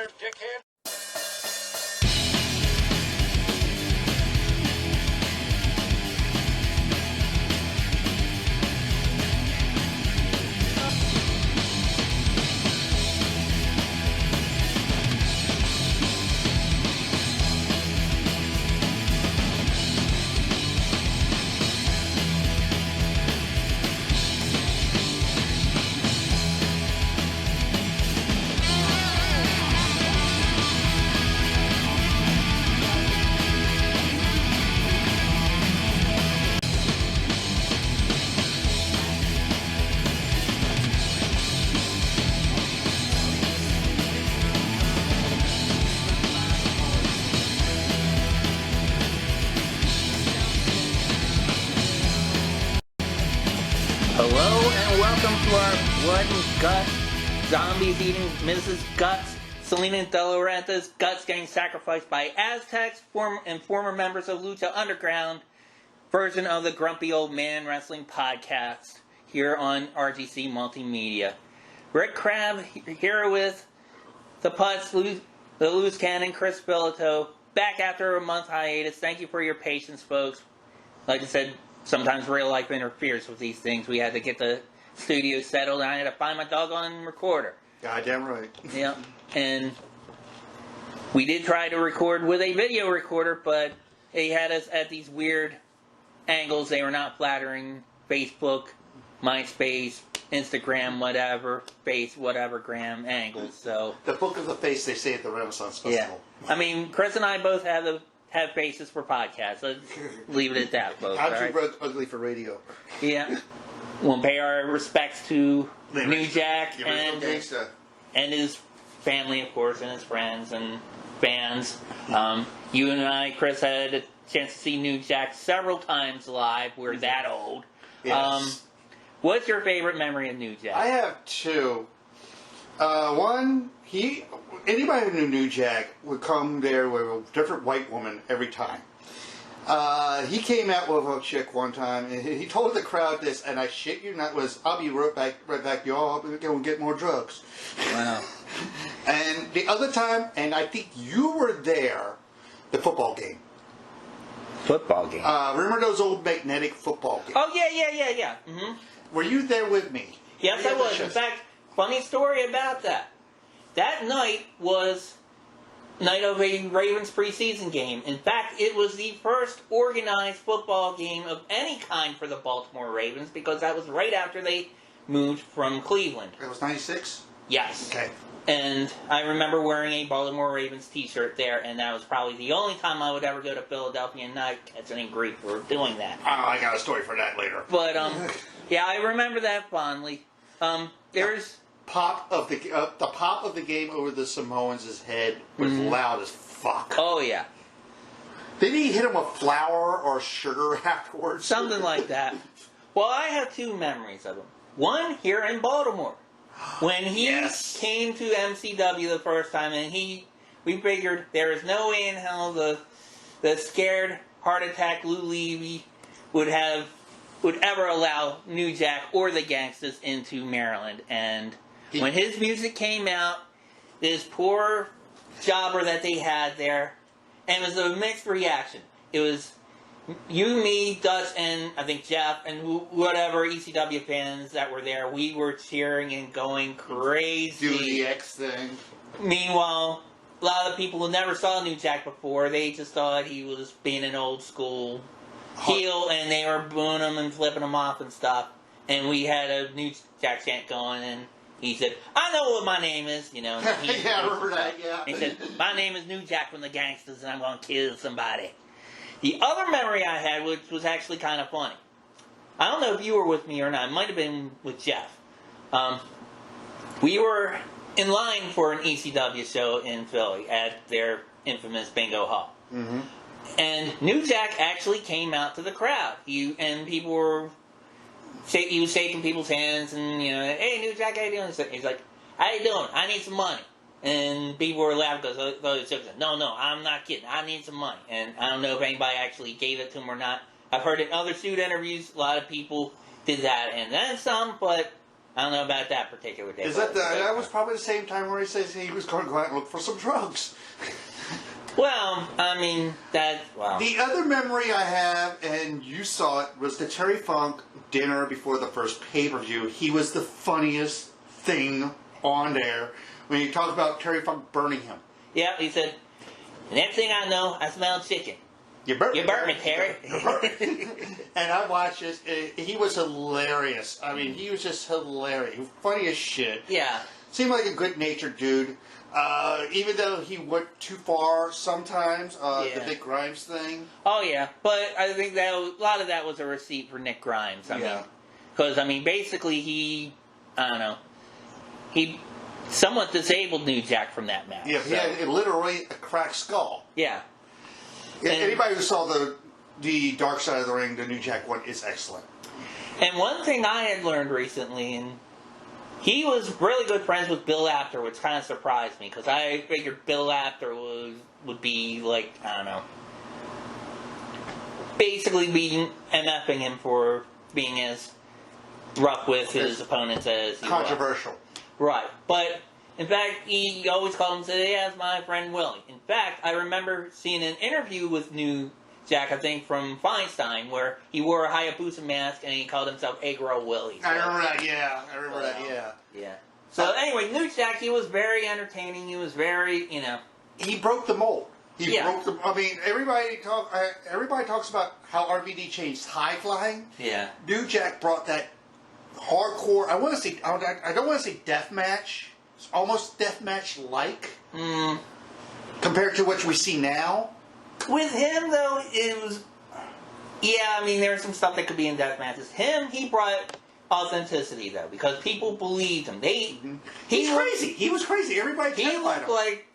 there, dickhead. Hello and welcome to our Blood and Guts, zombies eating Mrs. Guts, Selena De La Renta's guts getting sacrificed by Aztecs and former members of Lucha Underground version of the Grumpy Old Man Wrestling Podcast here on RGC Multimedia. Rick Crabb here with the Putz, the Loose Cannon, Chris Billito, back after a month hiatus. Thank you for your patience, folks. Like I said, sometimes real life interferes with these things. We had to get the studio settled, and I had to find my doggone recorder. Goddamn right. Yeah, and we did try to record with a video recorder, but they had us at these weird angles. They were not flattering. Facebook, MySpace, Instagram, whatever, gram angles. So the book of the face, they say at the Renaissance Festival. Yeah, I mean, Chris and I both have faces for podcasts. Let's leave it at that, folks. How'd you wrote ugly for radio? Yeah. We'll pay our respects to New Jack and his family, of course, and his friends and fans. You and I, Chris, had a chance to see New Jack several times live. We're that old. Yes. What's your favorite memory of New Jack? I have two. One, anybody who knew New Jack would come there with a different white woman every time. He came out with a chick one time, and he told the crowd this, and I shit you not, I'll be right back, y'all, we're going to get more drugs. Wow. And the other time, and I think you were there, the football game. Football game? Remember those old magnetic football games? Oh, yeah. Mm-hmm. Were you there with me? Yes, I was. In fact, funny story about that. That night was night of a Ravens preseason game. In fact, it was the first organized football game of any kind for the Baltimore Ravens because that was right after they moved from Cleveland. It was 96? Yes. Okay. And I remember wearing a Baltimore Ravens t-shirt there, and that was probably the only time I would ever go to Philadelphia and not catch any grief for doing that. Oh, I got a story for that later. But, yeah, I remember that fondly. There's... The pop of the game over the Samoans' head was loud as fuck. Oh, yeah. Didn't he hit him with flour or sugar afterwards? Something like that. Well, I have two memories of him. One, here in Baltimore. When he came to MCW the first time, and we figured there is no way in hell the scared, heart attack Lou Levy would ever allow New Jack or the Gangsters into Maryland. And when his music came out, this poor jobber that they had there, and it was a mixed reaction. It was you, me, Dutch, and I think Jeff, and whatever ECW fans that were there. We were cheering and going crazy. Do the X thing. Meanwhile, a lot of people who never saw New Jack before, they just thought he was being an old school heel, and they were booing him and flipping him off and stuff. And we had a New Jack chant going, and he said, "I know what my name is," you know. Yeah, I remember that, yeah. He said, "My name is New Jack from the Gangsters, and I'm going to kill somebody." The other memory I had, which was actually kind of funny. I don't know if you were with me or not. It might have been with Jeff. We were in line for an ECW show in Philly at their infamous Bingo Hall. Mm-hmm. And New Jack actually came out to the crowd. He was shaking people's hands and, you know, "Hey, New Jack, how you doing?" He's like, "How you doing? I need some money." And people were laughing because, no, I'm not kidding. I need some money. And I don't know if anybody actually gave it to him or not. I've heard in other shoot interviews, a lot of people did that and then some, but I don't know about that particular day. Is that was probably the same time where he says he was going to go out and look for some drugs. Well, I mean, The other memory I have, and you saw it, was the Terry Funk dinner before the first pay-per-view. He was the funniest thing on there when you talk about Terry Funk burning him. Yeah, he said, the next thing I know, I smell chicken. You burnt me, Terry. And I watched this. He was hilarious. I mean, he was just hilarious. Funny as shit. Yeah. Seemed like a good-natured dude. Even though he went too far sometimes, the Nick Grimes thing. Oh, yeah. But I think that a lot of that was a receipt for Nick Grimes. I mean, because, basically he somewhat disabled New Jack from that match. Yeah, he had literally a cracked skull. Yeah. Anybody who saw the Dark Side of the Ring, the New Jack one, is excellent. And one thing I had learned recently, and he was really good friends with Bill Apter, which kind of surprised me, because I figured Bill Apter would be, like, I don't know, basically being MFing him for being as rough with his opponents as he controversial. Was. Right. But, in fact, he always called him, said, hey, that's my friend Willie. In fact, I remember seeing an interview with New Jack, I think, from Feinstein, where he wore a Hayabusa mask and he called himself Agro Willie. So, I remember that, yeah. Yeah. So, anyway, New Jack, he was very entertaining. He was very, He broke the mold. He broke the... I mean, everybody talks about how RVD changed high flying. Yeah. New Jack brought that hardcore... I don't want to say death match. It's almost death match-like. Compared to what we see now. With him, though, it was... Yeah, there's some stuff that could be in death matches. He brought authenticity, though, because people believed him. He's crazy. He was crazy. Everybody he looked like...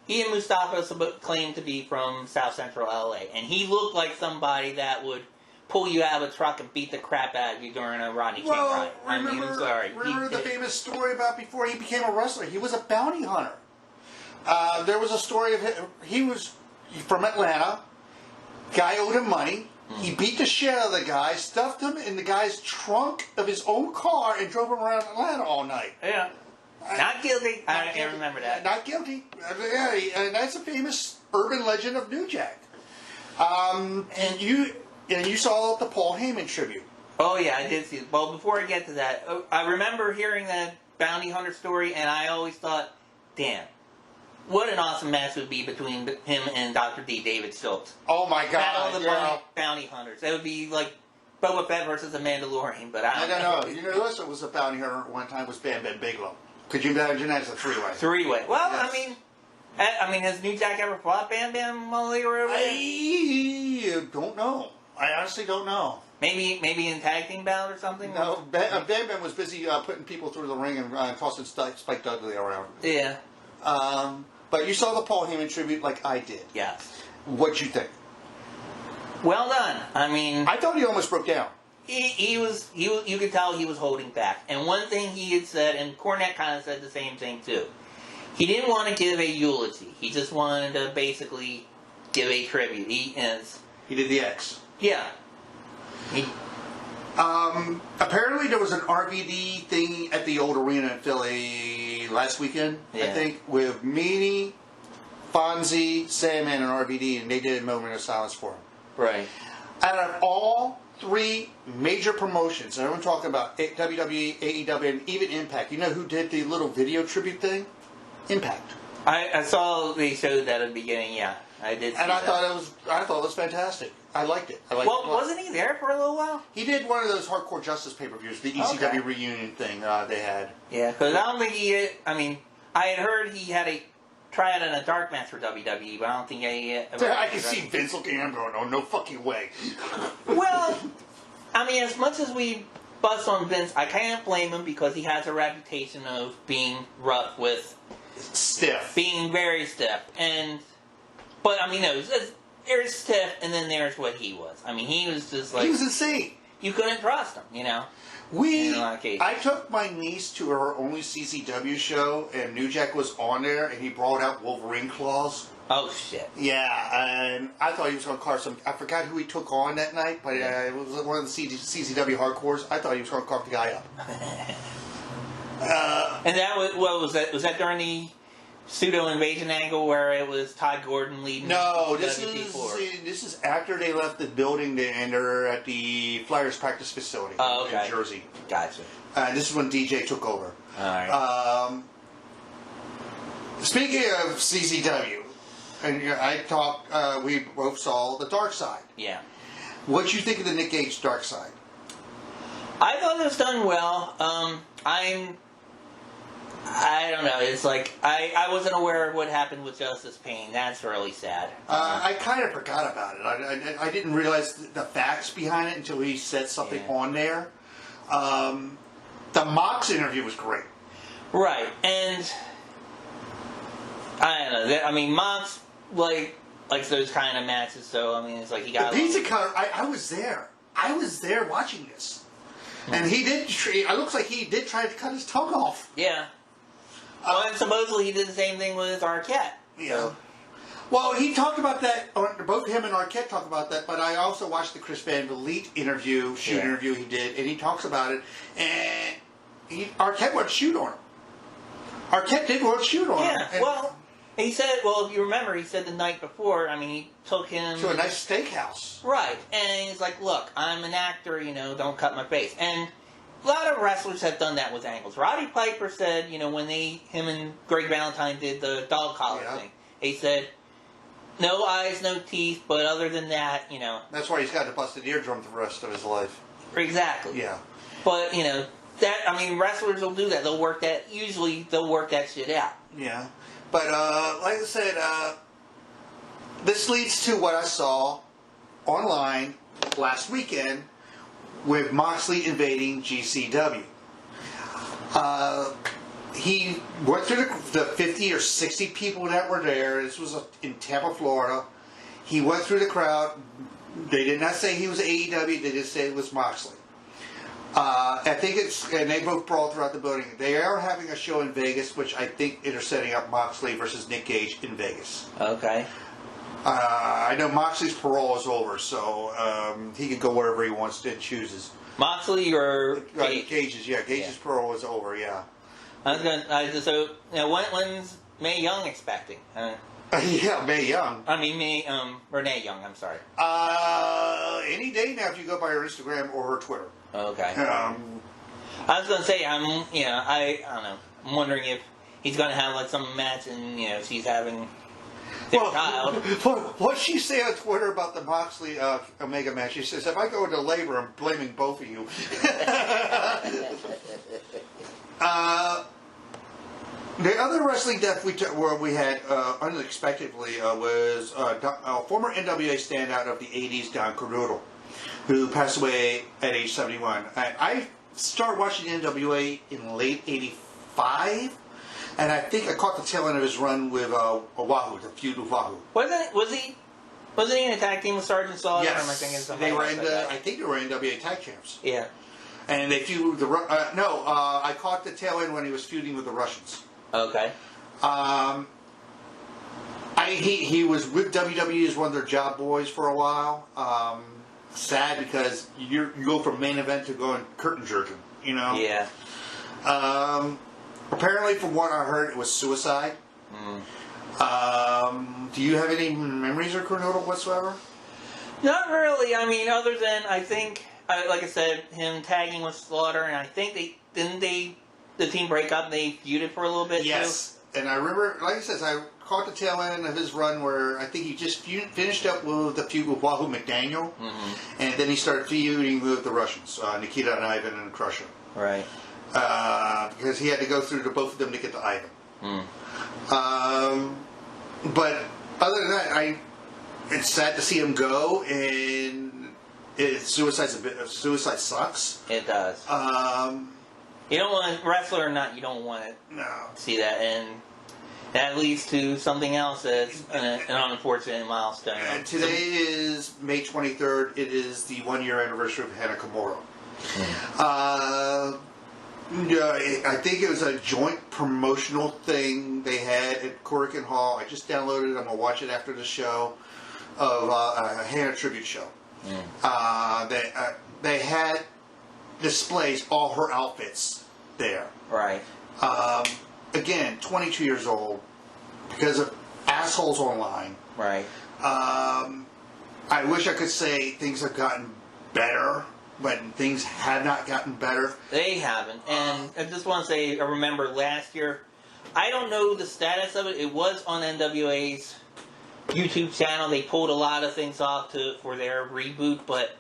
he and Mustafa claimed to be from South Central LA, and he looked like somebody that would pull you out of a truck and beat the crap out of you during a Rodney King ride. Remember the famous story about before he became a wrestler? He was a bounty hunter. There was a story of him. He was from Atlanta. Guy owed him money. He beat the shit out of the guy, stuffed him in the guy's trunk of his own car, and drove him around Atlanta all night. Yeah. Not guilty. I can't remember that. Not guilty. Yeah, and that's a famous urban legend of New Jack. And you saw the Paul Heyman tribute. Oh, yeah, I did see it. Well, before I get to that, I remember hearing that bounty hunter story, and I always thought, damn, what an awesome match would be between him and Dr. D, David Schultz. Oh, my God. Battle of the bounty hunters. That would be like Boba Fett versus the Mandalorian, but I don't know. You know who else was a bounty hunter at one time was Bam Bam Bigelow. Could you imagine that as a three-way? Three-way. Well, yes. Has New Jack ever fought Bam Bam while they were over there? I don't know. I honestly don't know. Maybe in tag team bout or something? No, Bam Bam was busy putting people through the ring and tossing Spike Dudley around. Yeah. But you saw the Paul Heyman tribute like I did. Yes. What'd you think? Well done. I thought he almost broke down. You could tell he was holding back. And one thing he had said, and Cornette kind of said the same thing too, he didn't want to give a eulogy. He just wanted to basically give a tribute. He did the X. Yeah. Apparently there was an RVD thing at the old arena in Philly last weekend, I think, with Meanie, Fonzie, Sandman, and RVD, and they did a moment of silence for him. Right. Out of all three major promotions, and I'm talking about WWE, AEW, and even Impact, you know who did the little video tribute thing? Impact. I saw they showed that at the beginning, yeah. I did see and that. I thought it was fantastic. I liked it. Wasn't he there for a little while? He did one of those Hardcore Justice pay-per-views, the ECW reunion thing they had. Yeah, because I don't think he had, I had heard he had a tryout in a dark match for WWE, but I don't think he I can see Vince looking at him going, oh, no fucking way. Well, as much as we bust on Vince, I can't blame him because he has a reputation of being rough with... Stiff. Being very stiff. But, no, there's stiff, and then there's what he was. He was just like... He was insane. You couldn't trust him, I took my niece to her only CCW show, and New Jack was on there, and he brought out Wolverine claws. Oh, shit. Yeah, and I thought he was going to carve some... I forgot who he took on that night, but it was one of the CCW hardcores. I thought he was going to carve the guy up. And that was... What was that? Was that during the pseudo-invasion angle where it was Todd Gordon leading? No, this is after they left the building and they're at the Flyers practice facility in Jersey. Gotcha. This is when DJ took over. All right. Speaking of CCW... And we both saw the Dark Side. Yeah. What'd you think of the Nick Gage Dark Side? I thought it was done well. I don't know. It's like I wasn't aware of what happened with Justice Payne. That's really sad. I kind of forgot about it. I didn't realize the facts behind it until he said something on there. The Mox interview was great. Right, and I don't know. I mean, Mox likes those kind of matches. So I mean, it's like he got the pizza cutter. I was there. I was there watching this, and he did. It looks like he did try to cut his tongue off. Yeah. Well, and supposedly he did the same thing with Arquette. Yeah. So. Well, he talked about that. Both him and Arquette talked about that. But I also watched the Chris Van Vliet interview he did, and he talks about it. And Arquette would shoot on him. Arquette did want to shoot on him. Yeah. Well. He said, if you remember, he said the night before, I mean, he took him... to a nice steakhouse. Right. And he's like, look, I'm an actor, don't cut my face. And a lot of wrestlers have done that with angles. Roddy Piper said, when him and Greg Valentine did the dog collar thing, he said, no eyes, no teeth, but other than that, That's why he's got to bust an eardrum the rest of his life. Exactly. Yeah. But, wrestlers will do that. Usually they'll work that shit out. Yeah. But, like I said, this leads to what I saw online last weekend with Moxley invading GCW. He went through the 50 or 60 people that were there. This was in Tampa, Florida. He went through the crowd. They did not say he was AEW. They just said it was Moxley. I think and they both brawled throughout the building. They are having a show in Vegas, which I think they're setting up Moxley versus Nick Gage in Vegas. Okay. I know Moxley's parole is over, so he can go wherever he wants to and chooses. Moxley or Gage? Gage's parole is over, yeah. When's Mae Young expecting? Yeah, Mae Young. I mean, Renee Young, I'm sorry. Any day now if you go by her Instagram or her Twitter. Okay. I was going to say, I don't know. I'm wondering if he's going to have some match and, she's having their child. What'd she say on Twitter about the Moxley Omega match? She says, if I go into labor, I'm blaming both of you. The other wrestling death we had unexpectedly was former NWA standout of the 80s, Don Cornudel, who passed away at age 71. I started watching NWA in late 85, and I think I caught the tail end of his run with Wahoo, the feud with Wahoo. Was he in a tag team with Sergeant Slaughter? Yes. Or am I thinking they were I think they were NWA tag champs. Yeah. And they feuded with I caught the tail end when he was feuding with the Russians. Okay. He was with WWE as one of their job boys for a while. Sad because you go from main event to going curtain jerking, Yeah. Apparently, from what I heard, it was suicide. Do you have any memories of Cornudel whatsoever? Not really. I mean, other than I think, like I said, him tagging with Slaughter, and I think the team break up. They feuded for a little bit. Yes, too. And I remember, like I said, I caught the tail end of his run where I think he just finished up with the feud with Wahoo McDaniel, and then he started feuding with the Russians, Nikita and Ivan and Crusher. Right. Because he had to go through to both of them to get to Ivan. But other than that, it's sad to see him go, and suicide sucks. It does. You don't want wrestler or not. You don't want to see that, and that leads to something else that's an unfortunate milestone. And today is May 23rd. It is the 1-year anniversary of Hana Kimura. I think it was a joint promotional thing they had at Corrigan Hall. I just downloaded it. I'm going to watch it after the show of a Hannah tribute show. They had displays all her outfits there. Right. Again, 22 years old, because of assholes online. Right. I wish I could say things have gotten better, but things have not gotten better. They haven't. And I just want to say, I remember last year, I don't know the status of it. It was on NWA's YouTube channel. They pulled a lot of things off for their reboot, but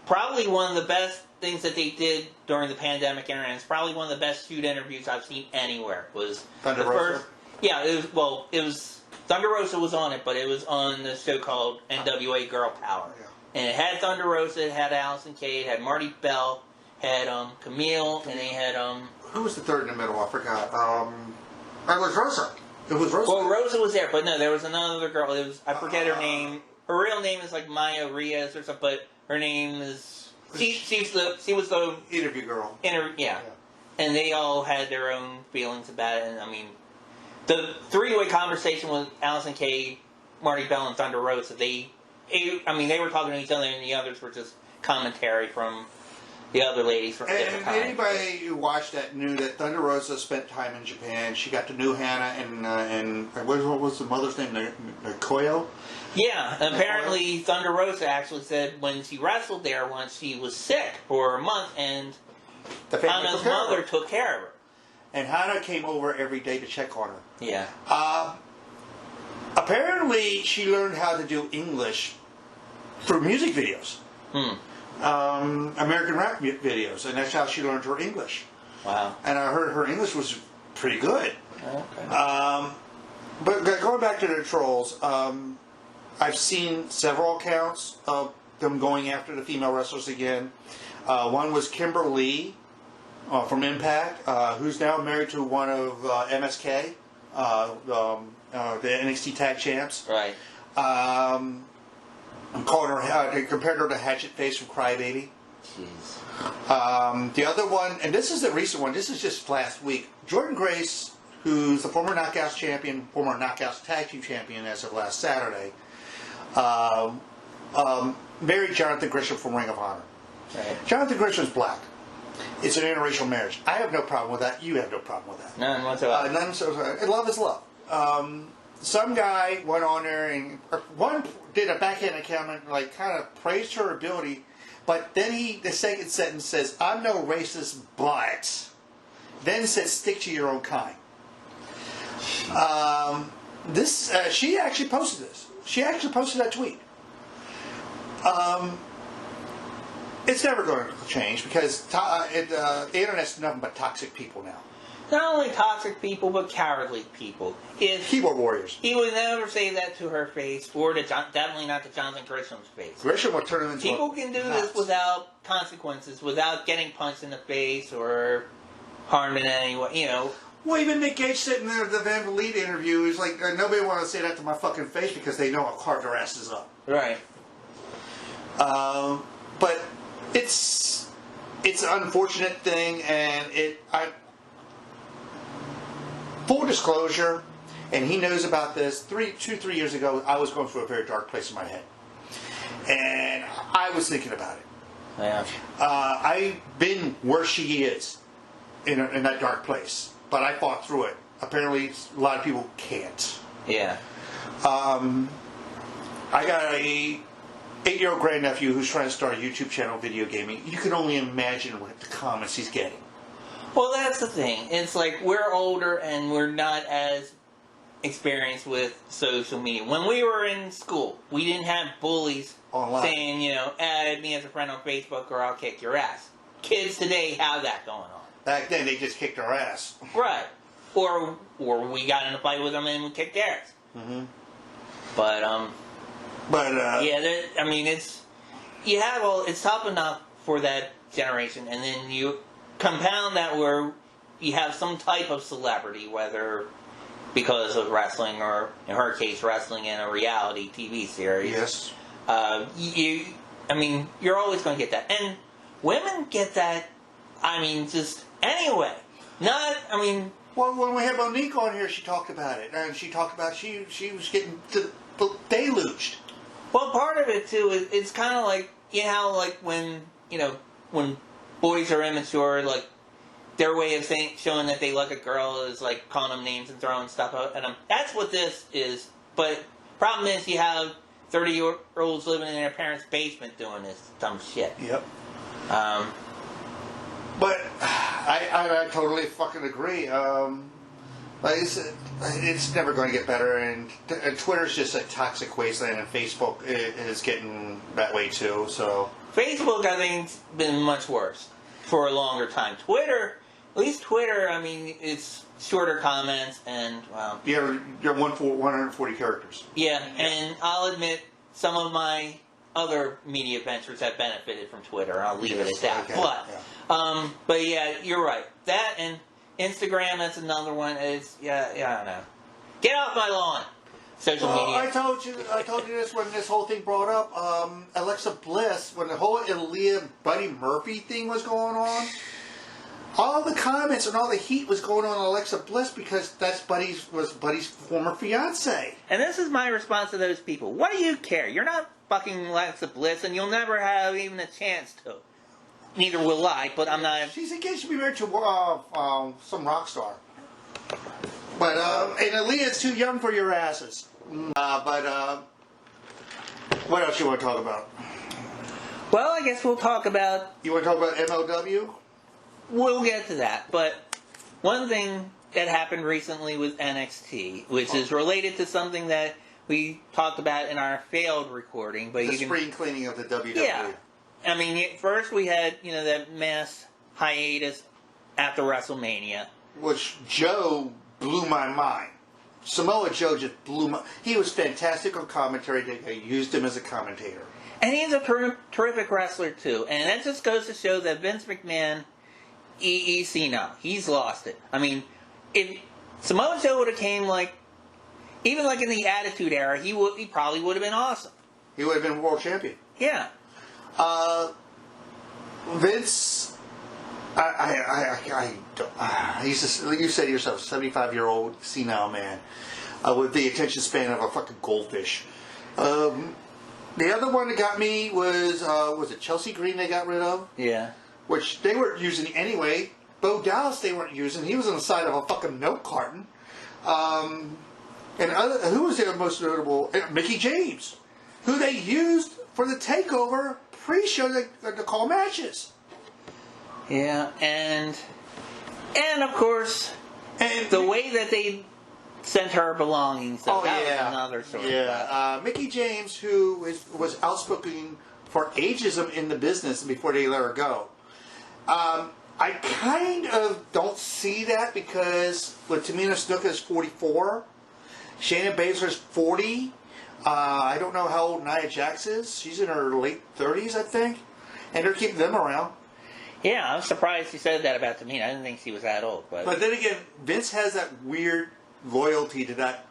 probably one of the best things that they did during the pandemic era, and it's probably one of the best shoot interviews I've seen anywhere, was Thunder the Rosa? first. Yeah, it was Thunder Rosa was on it, but it was on the show called NWA Girl Power. Yeah. And it had Thunder Rosa, it had Allison Kay, it had Marty Bell, had Camille, and they had Who was the third in the middle? I forgot. It was Rosa. It was Rosa. Well, Rosa was there, but no, there was another girl. It was, I forget her name. Her real name is like Maya Riaz or something, but her name is she was the interview girl. Yeah. And they all had their own feelings about it. And I mean, the three-way conversation with Allison Kay, Marty Bell, and Thunder Rosa, they were talking to each other, and the others were just commentary from the other ladies from different times. Anybody who watched that knew that Thunder Rosa spent time in Japan. She got to know Hannah and what was the mother's name? Koyo? Yeah, apparently Thunder Rosa actually said when she wrestled there once, she was sick for a month, and Hannah's mother took care of her. And Hannah came over every day to check on her. Yeah. Apparently, she learned how to do English through music videos. American rap videos, and that's how she learned her English. Wow. And I heard her English was pretty good. Okay. But going back to the trolls, I've seen several accounts of them going after the female wrestlers again. One was Kimberly from Impact, who's now married to one of MSK, the NXT Tag Champs. Right. I'm calling her, compared her to Hatchet Face from Crybaby. Jeez. The other one, and this is the recent one, this is just last week. Jordan Grace, who's the former Knockouts champion, former Knockouts Tag Team champion as of last Saturday, married Jonathan Gresham from Ring of Honor. Right. Jonathan Gresham's black. It's an interracial marriage. I have no problem with that. You have no problem with that. None whatsoever. Love is love. Some guy went on there and one did a backhand comment, like kind of praised her ability, but then the second sentence says, "I'm no racist, but," then said, "Stick to your own kind." She actually posted this. She actually posted that tweet. It's never going to change because the internet's nothing but toxic people now. Not only toxic people, but cowardly people. Keyboard warriors. He would never say that to her face, or definitely not to Jonathan Grisham's face. Grisham would turn him into people can do this without consequences, without getting punched in the face or harmed in any way, you know. Well, even Nick Gage sitting there at the Van Vliet interview, he's like, nobody want to say that to my fucking face because they know I'll carve their asses up. Right. But it's an unfortunate thing, and full disclosure, and he knows about this. 3 years ago, I was going through a very dark place in my head, and I was thinking about it. Yeah. I've been where she is in that dark place, but I fought through it. Apparently, a lot of people can't. Yeah. I got a 8-year-old grandnephew who's trying to start a YouTube channel, video gaming. You can only imagine what the comments he's getting. Well, that's the thing. It's like we're older and we're not as experienced with social media. When we were in school, we didn't have bullies online saying, you know, add me as a friend on Facebook or I'll kick your ass. Kids today have that going on. Back then, they just kicked our ass. Right. Or we got in a fight with them and we kicked theirs. Mm-hmm. But yeah, I mean, it's tough enough for that generation, and then you compound that where you have some type of celebrity, whether because of wrestling or, in her case, wrestling in a reality TV series. Yes. You're always going to get that. And women get that, I mean, just anyway. Not, I mean... Well, when we had Monique on here, she talked about it. And she talked about she was getting deluged. Well, part of it, too, is it's kind of like, you know how, like, when boys are immature, like, their way of showing that they like a girl is, like, calling them names and throwing stuff at them. That's what this is. But problem is you have 30-year-olds living in their parents' basement doing this dumb shit. Yep. But I totally fucking agree. Like it's never going to get better, and Twitter's just a toxic wasteland, and Facebook is getting that way too. So Facebook, I think, has been much worse for a longer time. Twitter, at least Twitter, I mean, it's shorter comments and well. You're 140 characters. Yeah, and I'll admit some of my other media ventures have benefited from Twitter. I'll leave it at that. Okay. But yeah, you're right. That and Instagram, that's another one. Is I don't know. Get off my lawn. Social media. I told you this when this whole thing brought up. Alexa Bliss, when the whole Aaliyah Buddy Murphy thing was going on, all the comments and all the heat was going on Alexa Bliss because that's Buddy's former fiance. And this is my response to those people. What do you care? You're not fucking Alexa Bliss, and you'll never have even a chance to. Neither will I, but I'm not. She's engaged to be married to some rock star. But and Aaliyah's too young for your asses. But what else you want to talk about? Well, I guess we'll talk about. You want to talk about MLW? We'll get to that, but one thing that happened recently with NXT, which is related to something that we talked about in our failed recording, but the spring cleaning of the WWE. Yeah, I mean, first we had that mass hiatus after WrestleMania, which Joe blew my mind. Samoa Joe just blew my. He was fantastic on commentary. They used him as a commentator, and he's a terrific wrestler too. And that just goes to show that Vince McMahon. Now he's lost it. I mean, if Samoa Joe would have came even in the Attitude Era, he probably would have been awesome. He would have been world champion. Yeah. Vince, he's just, like you said yourself, 75-year-old senile man with the attention span of a fucking goldfish. The other one that got me was it Chelsea Green they got rid of? Yeah. Which they weren't using anyway. Bo Dallas they weren't using. He was on the side of a fucking milk carton. And who was the most notable? Mickey James, who they used for the takeover pre-show to call matches. Yeah, and of course, the way that they sent her belongings. So that was another sort of Mickey James, who was outspoken for ageism in the business before they let her go. I kind of don't see that because with Tamina Snuka is 44, Shayna Baszler's 40. I don't know how old Nia Jax is. She's in her late 30s, I think, and they're keeping them around. Yeah, I'm surprised you said that about Tamina. I didn't think she was that old. But then again, Vince has that weird loyalty to that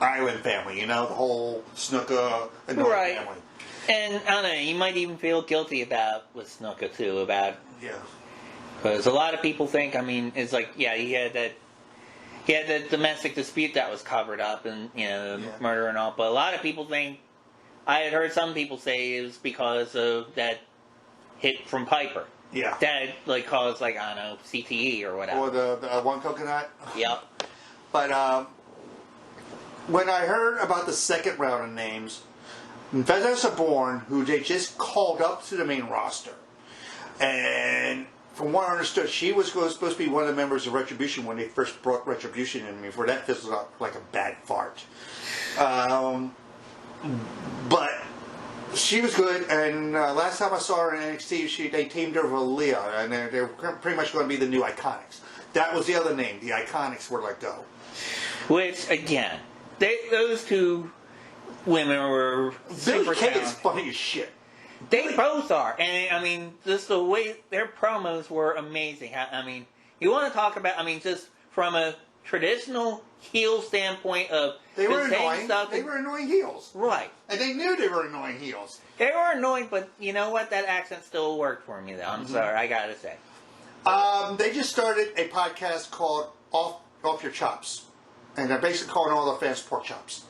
island family. The whole Snuka and North family. And I don't know, you might even feel guilty with Snuka too, yeah. Because a lot of people think, it's like, he had that domestic dispute that was covered up and, murder and all. But a lot of people think, I had heard some people say it was because of that hit from Piper. Yeah. That, caused, I don't know, CTE or whatever. Or the one coconut. Yep. But, when I heard about the second round of names, Vanessa Bourne, who they just called up to the main roster, and from what I understood, she was supposed to be one of the members of Retribution when they first brought Retribution in. Before that fizzled out like a bad fart. But she was good, and last time I saw her in NXT, they teamed her with Leah, and they're pretty much going to be the new Iconics. That was the other name. The Iconics were let go. Which, again, those two women were super Billy Kay is funny as shit. They both are. And, just the way their promos were amazing. You want to talk about, just from a traditional heel standpoint of they were saying annoying. stuff. They were annoying heels. Right. And they knew they were annoying heels. They were annoying, but you know what? That accent still worked for me, though. I'm sorry, I gotta say. They just started a podcast called Off Your Chops. And they're basically calling all the fans pork chops.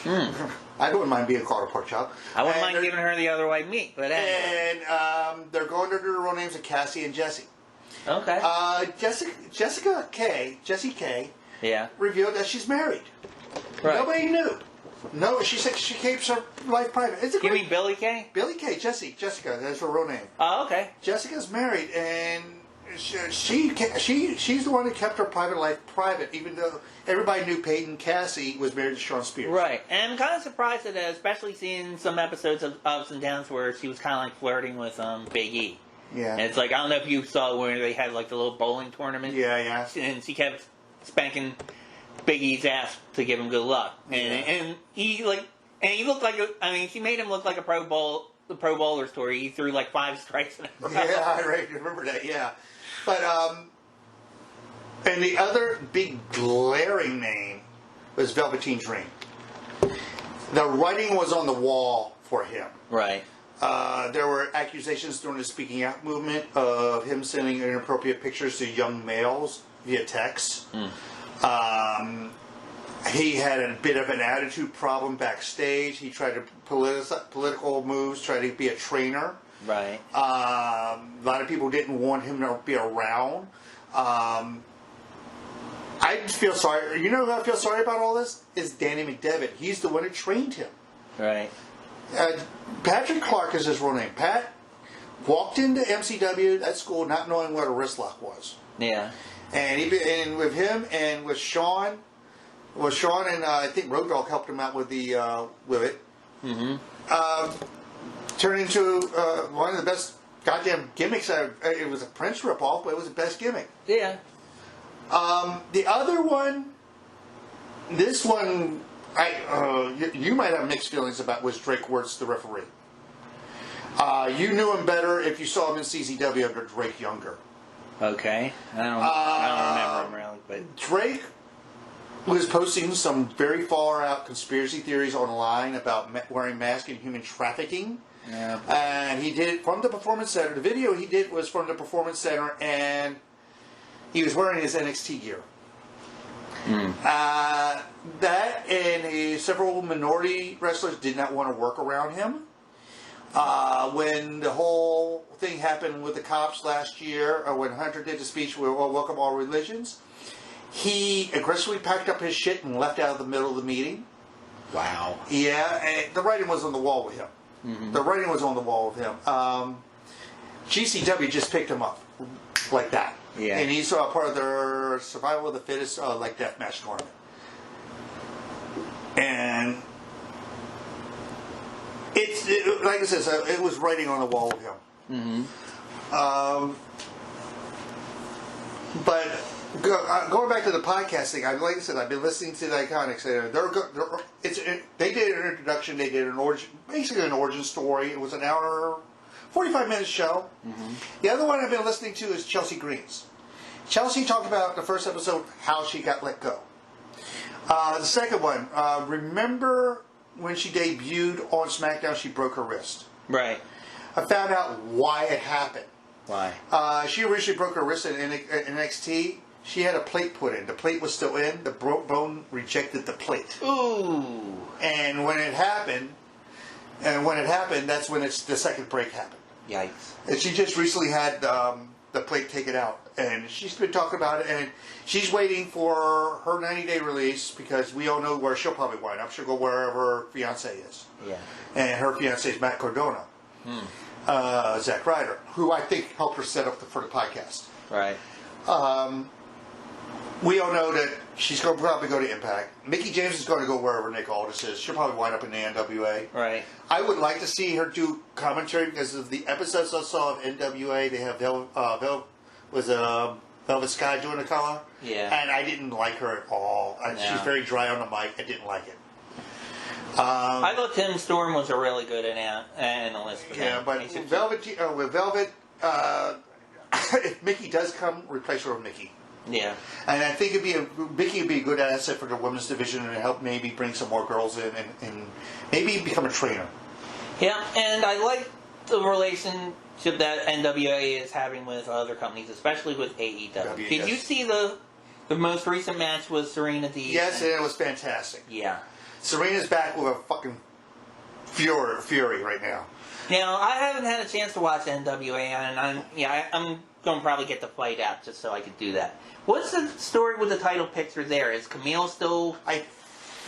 I wouldn't mind being called a pork chop. I wouldn't mind giving her the other white meat, but anyway. And they're going under the real names of Cassie and Jesse. Okay. Jessica K, yeah. revealed that she's married. Right. Nobody knew. No, she said she keeps her life private. You mean Billy Kay? Billy Kay, Jessica, that's her real name. Oh, okay. Jessica's married, and she's the one that kept her private life private, even though everybody knew Peyton Cassie was married to Sean Spears. Right, and I'm kind of surprised at that, especially seeing some episodes of Ups and Downs where she was kind of like flirting with Big E. Yeah. And it's like, I don't know if you saw where they had like the little bowling tournament. Yeah. And she kept spanking Big E's ass to give him good luck. And he looked like she made him look like the Pro Bowler story. He threw like 5 strikes in a row. Yeah, I remember that, yeah. But, and the other big glaring name was Velveteen Dream. The writing was on the wall for him. Right. There were accusations during the Speaking Out movement of him sending inappropriate pictures to young males via text. He had a bit of an attitude problem backstage. He tried to political moves, tried to be a trainer. Right. A lot of people didn't want him to be around. I feel sorry. You know who I feel sorry about all this? Is Danny McDevitt. He's the one who trained him. Right. Patrick Clark is his real name. Pat walked into MCW at school not knowing what a wrist lock was. Yeah. And with him and with Sean, and I think Road Dogg helped him out with it. Turned into one of the best goddamn gimmicks. It was a Prince ripoff, but it was the best gimmick. Yeah. The other one, this one, you might have mixed feelings about, was Drake Wirtz, the referee. You knew him better if you saw him in CZW under Drake Younger. Okay. I don't remember him really, but Drake was posting some very far out conspiracy theories online about wearing masks and human trafficking. Yeah. And he did it from the Performance Center. The video he did was from the Performance Center, and he was wearing his NXT gear. That and several minority wrestlers did not want to work around him. When the whole thing happened with the cops last year, or when Hunter did the speech with Welcome All Religions, he aggressively packed up his shit and left out of the middle of the meeting. Wow. Yeah, and the writing was on the wall with him. The writing was on the wall with him. GCW just picked him up like that. Yeah. And he saw part of their Survival of the Fittest like deathmatch tournament. And like I said, it was writing on the wall with him. But going back to the podcast thing, like I said, I've been listening to the Iconics. They did an introduction. They did basically an origin story. It was an hour, 45-minute show. The other one I've been listening to is Chelsea Green's. Chelsea talked about the first episode, how she got let go. The second one, remember when she debuted on SmackDown, she broke her wrist. Right. I found out why it happened. Why? She originally broke her wrist in NXT. She had a plate put in. The plate was still in. The bone rejected the plate. Ooh. And when it happened, that's when the second break happened. Yikes. And she just recently had the plate taken out. And she's been talking about it. And she's waiting for her 90-day release because we all know where she'll probably wind up. She'll go wherever her fiance is. Yeah. And her fiance is Matt Cardona. Zack Ryder, who I think helped her set up for the podcast. Right. We all know that she's going to probably go to Impact. Mickie James is going to go wherever Nick Aldis is. She'll probably wind up in the NWA. Right. I would like to see her do commentary because of the episodes I saw of NWA. They have Velvet Sky doing the color. Yeah. And I didn't like her at all. No. She's very dry on the mic. I didn't like it. I thought Tim Storm was a really good analyst. Yeah, but with Velvet, if Mickey does come, replace her with Mickey. Yeah. And I think Vicky would be a good asset for the women's division and help maybe bring some more girls in and maybe become a trainer. Yeah, and I like the relationship that NWA is having with other companies, especially with AEW. Did you see the most recent match with Serena Deeb? Yes, and it was fantastic. Yeah. Serena's back with a fucking fury right now. Now, I haven't had a chance to watch NWA, and I'm going to probably get the fight out just so I could do that. What's the story with the title picture there? Is Camille still... I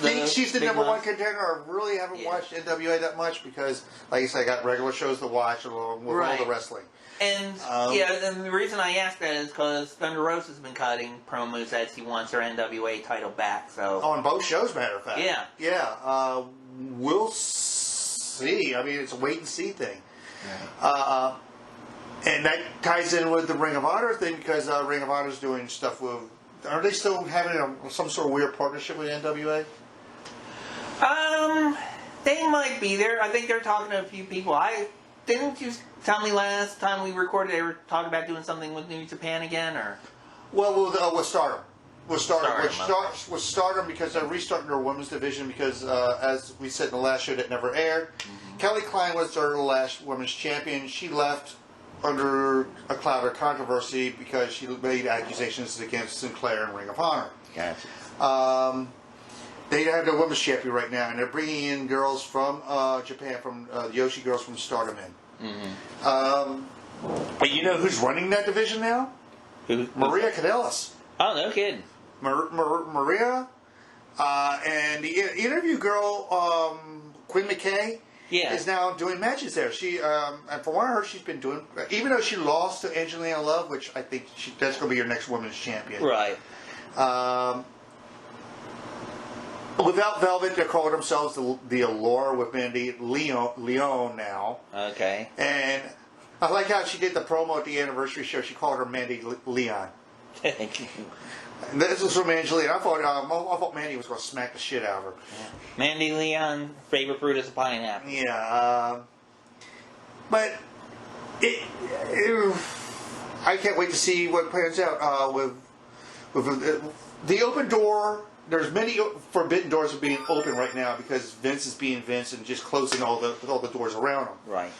think she's the number one contender. I really haven't watched NWA that much because, like I said, I got regular shows to watch along with all the wrestling. And and the reason I ask that is because Thunder Rosa has been cutting promos that she wants her NWA title back. So on both shows, matter of fact. Yeah. We'll see. I mean, it's a wait and see thing. And that ties in with the Ring of Honor thing because Ring of Honor is doing stuff with. Are they still having some sort of weird partnership with NWA? They might be there. I think they're talking to a few people. Didn't you tell me last time we recorded they were talking about doing something with New Japan again, or? Well, with Stardom. With Stardom because they're restarting their women's division because, as we said in the last show that never aired, Kelly Klein was their last women's champion. She left under a cloud of controversy because she made accusations against Sinclair and Ring of Honor. Gotcha. They have their women's champion right now, and they're bringing in girls from Japan, from the Yoshi girls from Stardom in. But you know who's running that division now? Maria Kanellis. Oh, no kidding. Maria, and the interview girl, Quinn McKay, is now doing matches there. She, and from what I heard, she's been doing, even though she lost to Angelina Love, which I think that's going to be your next women's champion. Right. Without Velvet, they're calling themselves the Allure with Mandy Leon now. Okay. And I like how she did the promo at the anniversary show. She called her Mandy Leon. And this was from Angelina. I thought Mandy was going to smack the shit out of her. Yeah. Mandy Leon, favorite fruit is a pineapple. Yeah. But I can't wait to see what pans out with the open door. There's many forbidden doors are being open right now because Vince is being Vince and just closing all the doors around him. Right.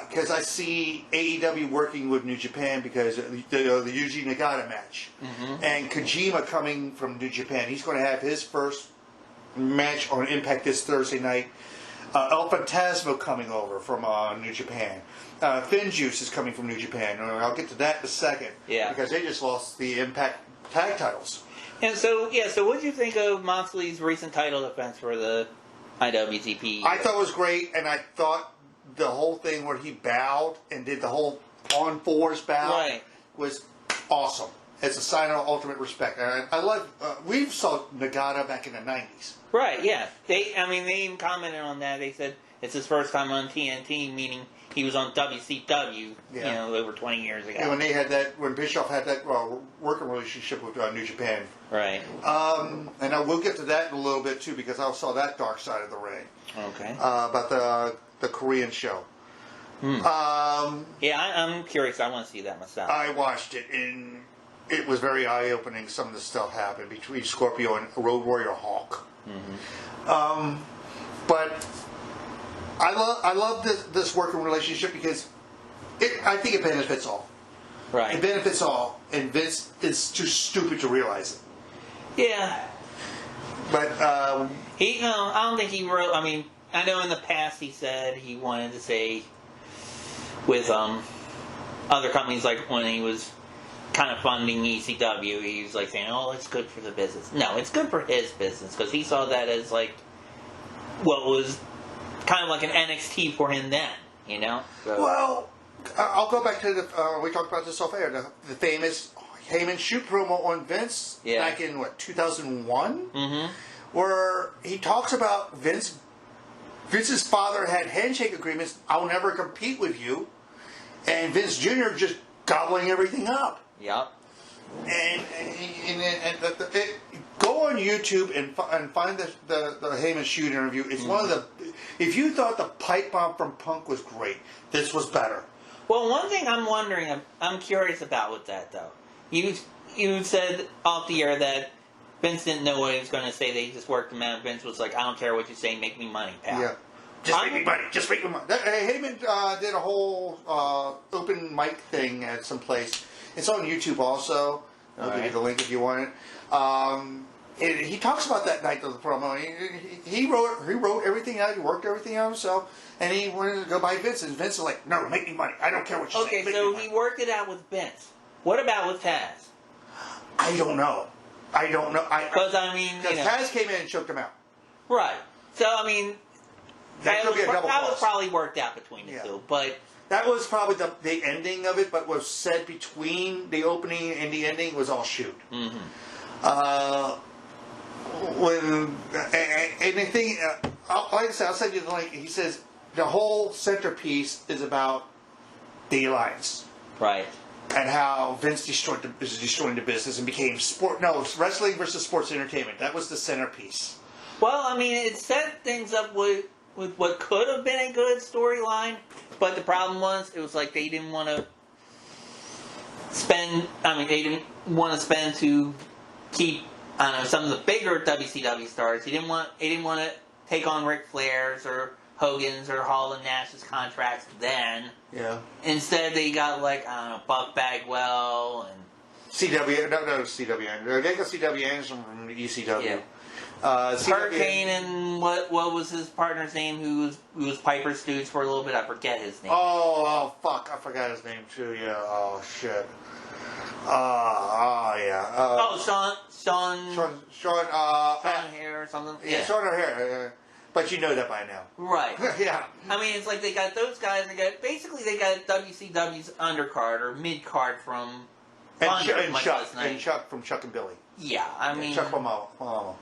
Because I see AEW working with New Japan because the Yuji Nagata match. And Kojima coming from New Japan. He's going to have his first match on Impact this Thursday night. El Fantasma coming over from New Japan. Finjuice is coming from New Japan. I'll get to that in a second. Yeah. Because they just lost the Impact tag titles. And so what did you think of Moxley's recent title defense for the IWGP? I thought it was great, and I thought the whole thing where he bowed and did the whole on fours bow was awesome. It's a sign of ultimate respect. And I love. We saw Nagata back in the '90s. Right. Yeah. They even commented on that. They said it's his first time on TNT, meaning he was on WCW, over 20 years ago. Yeah, when Bischoff had that working relationship with New Japan. Right. And we'll get to that in a little bit too, because I saw that dark side of the ring. Okay. About the Korean show. I'm curious. I want to see that myself. I watched it, and it was very eye-opening. Some of the stuff happened between Scorpio and Road Warrior Hawk. But I love this working relationship because I think it benefits all. Right. It benefits all, and Vince is too stupid to realize it. Yeah. But I don't think he wrote. I mean, I know in the past he said he wanted to say with other companies, like when he was kind of funding ECW, he was like saying, "Oh, it's good for the business." No, it's good for his business because he saw that as like what was kind of like an NXT for him then, So. Well, I'll go back to we talked about this off air, the famous Heyman shoot promo on Vince back in 2001, where he talks about Vince's father had handshake agreements. I'll never compete with you, and Vince Jr. just gobbling everything up. Yep. And go on YouTube and find the Heyman shoot interview. It's one of the. If you thought the pipe bomb from Punk was great, this was better. Well, one thing I'm curious about with that though. you said off the air that Vince didn't know what he was going to say. They just worked him out. Vince was like, I don't care what you say, make me money, pal. Yeah. Just make me money. Just make me money. Heyman did a whole open mic thing at some place. It's on YouTube also. I'll give you the link if you want it. He talks about that night of the promo. He wrote everything out. He worked everything out himself. And he wanted to go by Vince. And Vince was like, no, make me money. I don't care what you say. Okay, so he worked it out with Vince. What about with Taz? I don't know. Because, Taz came in and choked him out. Right. So, I mean... That was probably worked out between the two, but... That was probably the ending of it, but what was said between the opening and the ending was all shoot. Mm-hmm. And the thing, like I said, I'll send you the link. He says the whole centerpiece is about the alliance. Right. And how Vince is destroying the business and became wrestling versus sports entertainment. That was the centerpiece. Well, I mean, it set things up with what could have been a good storyline, but the problem was, it was like they didn't want to spend, they didn't want to spend to keep, some of the bigger WCW stars. They didn't want to take on Ric Flair's or Hogan's or Hall and Nash's contracts then. Yeah. Instead, they got Buff Bagwell and... CW. They got CW Anderson from ECW. Yeah. Hurricane and what was his partner's name who was Piper's stooge for a little bit? I forget his name. Oh fuck! I forgot his name too. Yeah. Oh shit. Yeah. Sean O'Hare or something. Yeah, Sean O'Hare. But you know that by now. Right. Yeah. I mean, it's like they got those guys. They got WCW's undercard or mid card from Chuck from Chuck and Billy. Yeah, I mean Chuck Palumbo.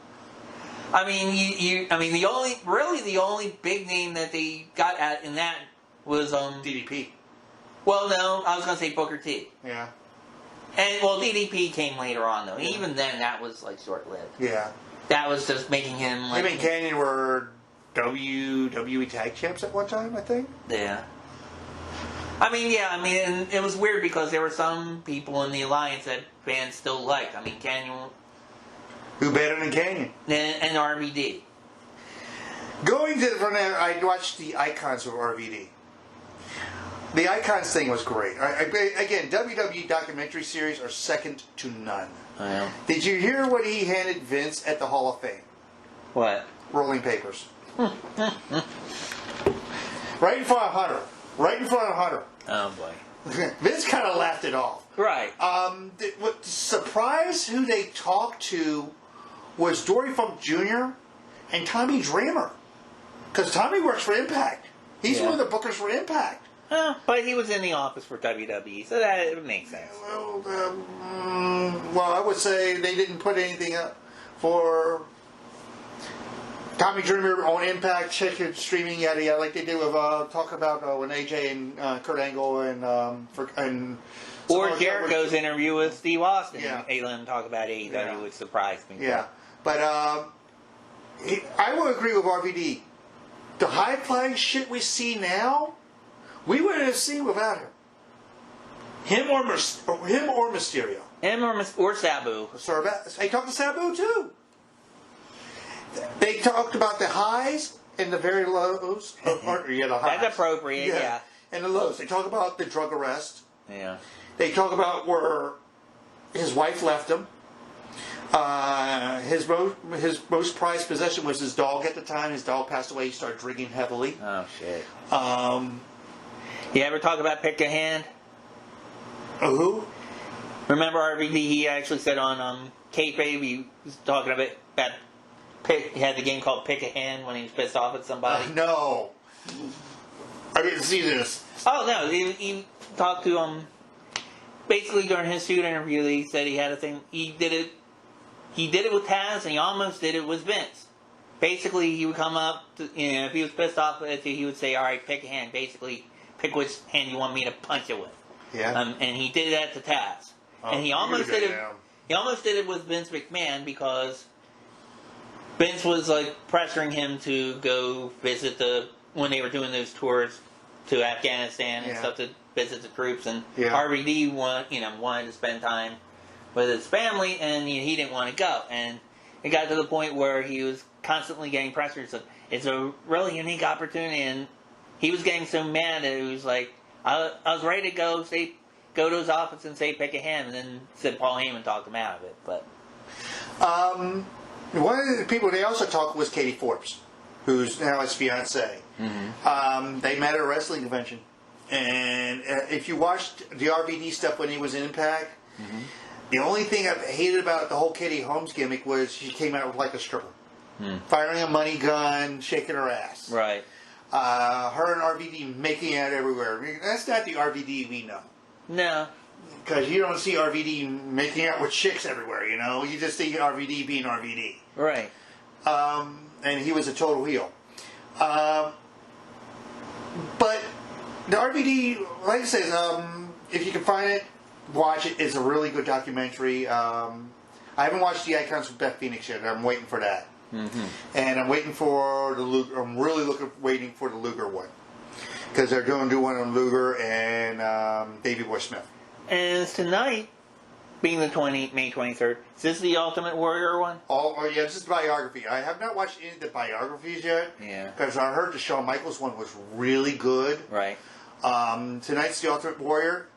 I mean, the only big name that they got at in that was DDP. Well, no, I was going to say Booker T. Yeah. And DDP came later on though. Yeah. Even then, that was like short lived. Yeah. That was just making him like. Him and Canyon were WWE Tag Champs at one time, I think. Yeah. And it was weird because there were some people in the Alliance that fans still liked. I mean, Canyon. Who better than Canyon? And RVD. Going to the front end, I watched the Icons of RVD. The Icons thing was great. Again, WWE documentary series are second to none. Yeah. Did you hear what he handed Vince at the Hall of Fame? What? Rolling papers. Right in front of Hunter. Oh boy. Vince kind of laughed it off. Right. What surprised who they talked to was Dory Funk Jr. and Tommy Dreamer. Because Tommy works for Impact. He's one of the bookers for Impact. But he was in the office for WWE, so that would make sense. Well, I would say they didn't put anything up for Tommy Dreamer on Impact, streaming, yada yada, like they did with talk about when AJ and Kurt Angle and or Jericho's interview with Steve Austin. Yeah. They let him talk about AEW, which surprised me. Yeah, but I will agree with RVD. The high flying shit we see now, we wouldn't have seen without him. Him or Mysterio. Him or Sabu. They talked to Sabu too. They talked about the highs and the very lows. The highs. That's appropriate, yeah. And the lows. They talk about the drug arrest. Yeah. They talk about where his wife left him. His most prized possession was his dog at the time. His dog passed away. He started drinking heavily. Oh, shit. You ever talk about Pick a Hand? Who? Remember RVD, he actually said on Kayfabe, he was talking about he had the game called Pick a Hand when he was pissed off at somebody. No. I didn't see this. Oh, no. He talked to basically during his shoot interview, he said he had a thing. He did it with Taz, and he almost did it with Vince. Basically, he would come up, if he was pissed off at you, he would say, all right, pick a hand. Basically, pick which hand you want me to punch it with. Yeah. And he did that to Taz. And he almost did it. He almost did it with Vince McMahon because Vince was like pressuring him to go visit when they were doing those tours to Afghanistan and stuff to visit the troops, and RVD wanted to spend time with his family, and he didn't want to go. And it got to the point where he was constantly getting pressure. So it's a really unique opportunity, and he was getting so mad that he was like, I was ready to go to his office and say pick a hand, and then said Paul Heyman talked him out of it. But one of the people they also talked was Katie Forbes, who's now his fiance. Mm-hmm. They met at a wrestling convention, and if you watched the RVD stuff when he was in Impact, mm-hmm. the only thing I hated about the whole Katie Holmes gimmick was she came out like a stripper, firing a money gun, shaking her ass. Right. Her and RVD making out everywhere. That's not the RVD we know. No. Because you don't see RVD making out with chicks everywhere, You just see RVD being RVD. Right. And he was a total heel. But the RVD, like I said, if you can find it, watch it. It's a really good documentary. I haven't watched the Icons with Beth Phoenix yet. I'm waiting for that. Mm-hmm. And I'm waiting for the Luger. I'm really waiting for the Luger one. Because they're going to do one on Luger and Davey Boy Smith. And it's tonight, being the May 23rd. Is this the Ultimate Warrior one? Oh yeah, this is the biography. I have not watched any of the biographies yet. Yeah. Because I heard the Shawn Michaels one was really good. Right. Tonight's the Ultimate Warrior.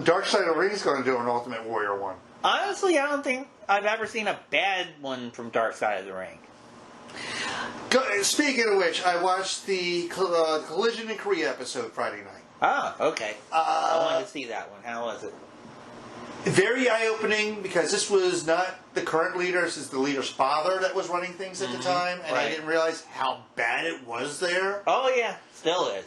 Dark Side of the Ring is going to do an Ultimate Warrior one. Honestly, I don't think I've ever seen a bad one from Dark Side of the Ring. Speaking of which, I watched the Collision in Korea episode Friday night. Ah, okay. I wanted to see that one. How was it? Very eye-opening, because this was not the current leader. This is the leader's father that was running things at the time, and I didn't realize how bad it was there. Oh, yeah. Still is.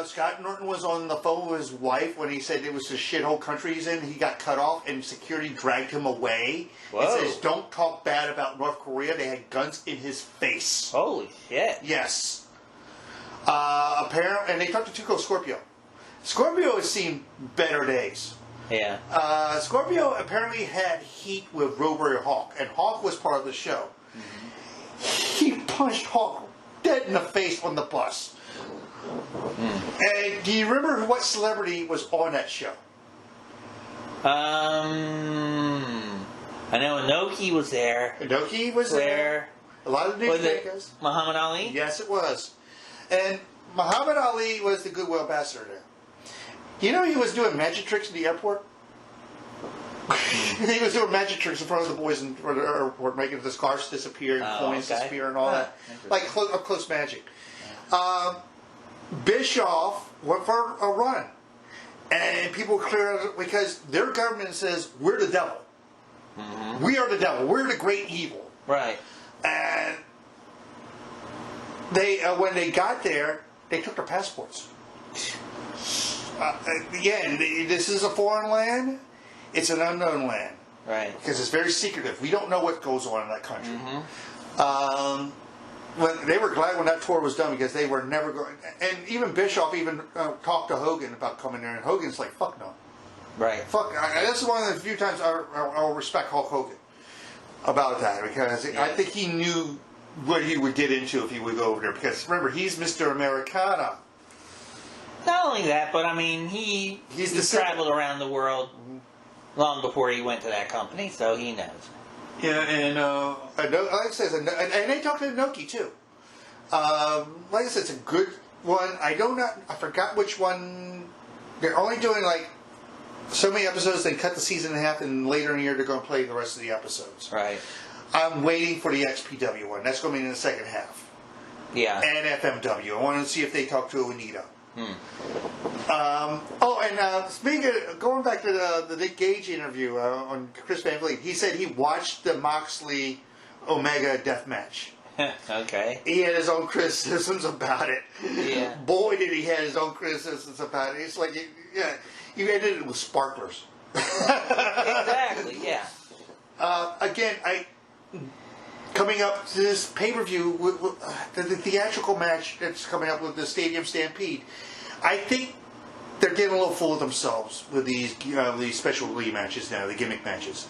Scott Norton was on the phone with his wife when he said it was the shithole country he's in. He got cut off, and security dragged him away. Whoa. And says, don't talk bad about North Korea. They had guns in his face. Holy shit. Yes. Apparently, and they talked to Tuco Scorpio. Scorpio has seen better days. Yeah. Scorpio apparently had heat with Roadwarrior Hawk, and Hawk was part of the show. Mm-hmm. He punched Hawk dead in the face on the bus. And do you remember what celebrity was on that show? I know Inoki was there. Inoki was there. A lot of newsmakers. Muhammad Ali? Yes, it was. And Muhammad Ali was the Goodwill ambassador there. You know he was doing magic tricks in the airport? He was doing magic tricks in front of the boys in the airport, making the scarves disappear, and coins disappear, and all that. Like up close magic. Bischoff went for a run. And people clear out because their government says, we're the devil. Mm-hmm. We are the devil. We're the great evil. Right. And they, when they got there, they took their passports. Again, this is a foreign land. It's an unknown land. Right. Because it's very secretive. We don't know what goes on in that country. Mm-hmm. When they were glad when that tour was done, because they were never going. And even Bischoff talked to Hogan about coming there, and Hogan's like, "Fuck no." Right. Fuck. That's one of the few times I'll respect Hulk Hogan about that, because I think he knew what he would get into if he would go over there. Because remember, he's Mr. Americana. Not only that, but I mean, he traveled around the world long before he went to that company, so he knows. Yeah, and like I said, and they talked to Inoki too. Like I said, it's a good one. I forgot which one. They're only doing like so many episodes. They cut the season in half, and later in the year they're going to play the rest of the episodes. Right. I'm waiting for the XPW one. That's going to be in the second half. Yeah. And FMW. I want to see if they talk to Anita. Speaking of, going back to the Nick Gage interview on Chris Van Vliet, he said he watched the Moxley Omega death match. Okay. He had his own criticisms about it. Yeah. Boy, did he have his own criticisms about it. It's like, you ended it with sparklers. Exactly, yeah. Again, coming up to this pay-per-view, the theatrical match that's coming up with the Stadium Stampede, I think they're getting a little full of themselves with these specialty matches now, the gimmick matches.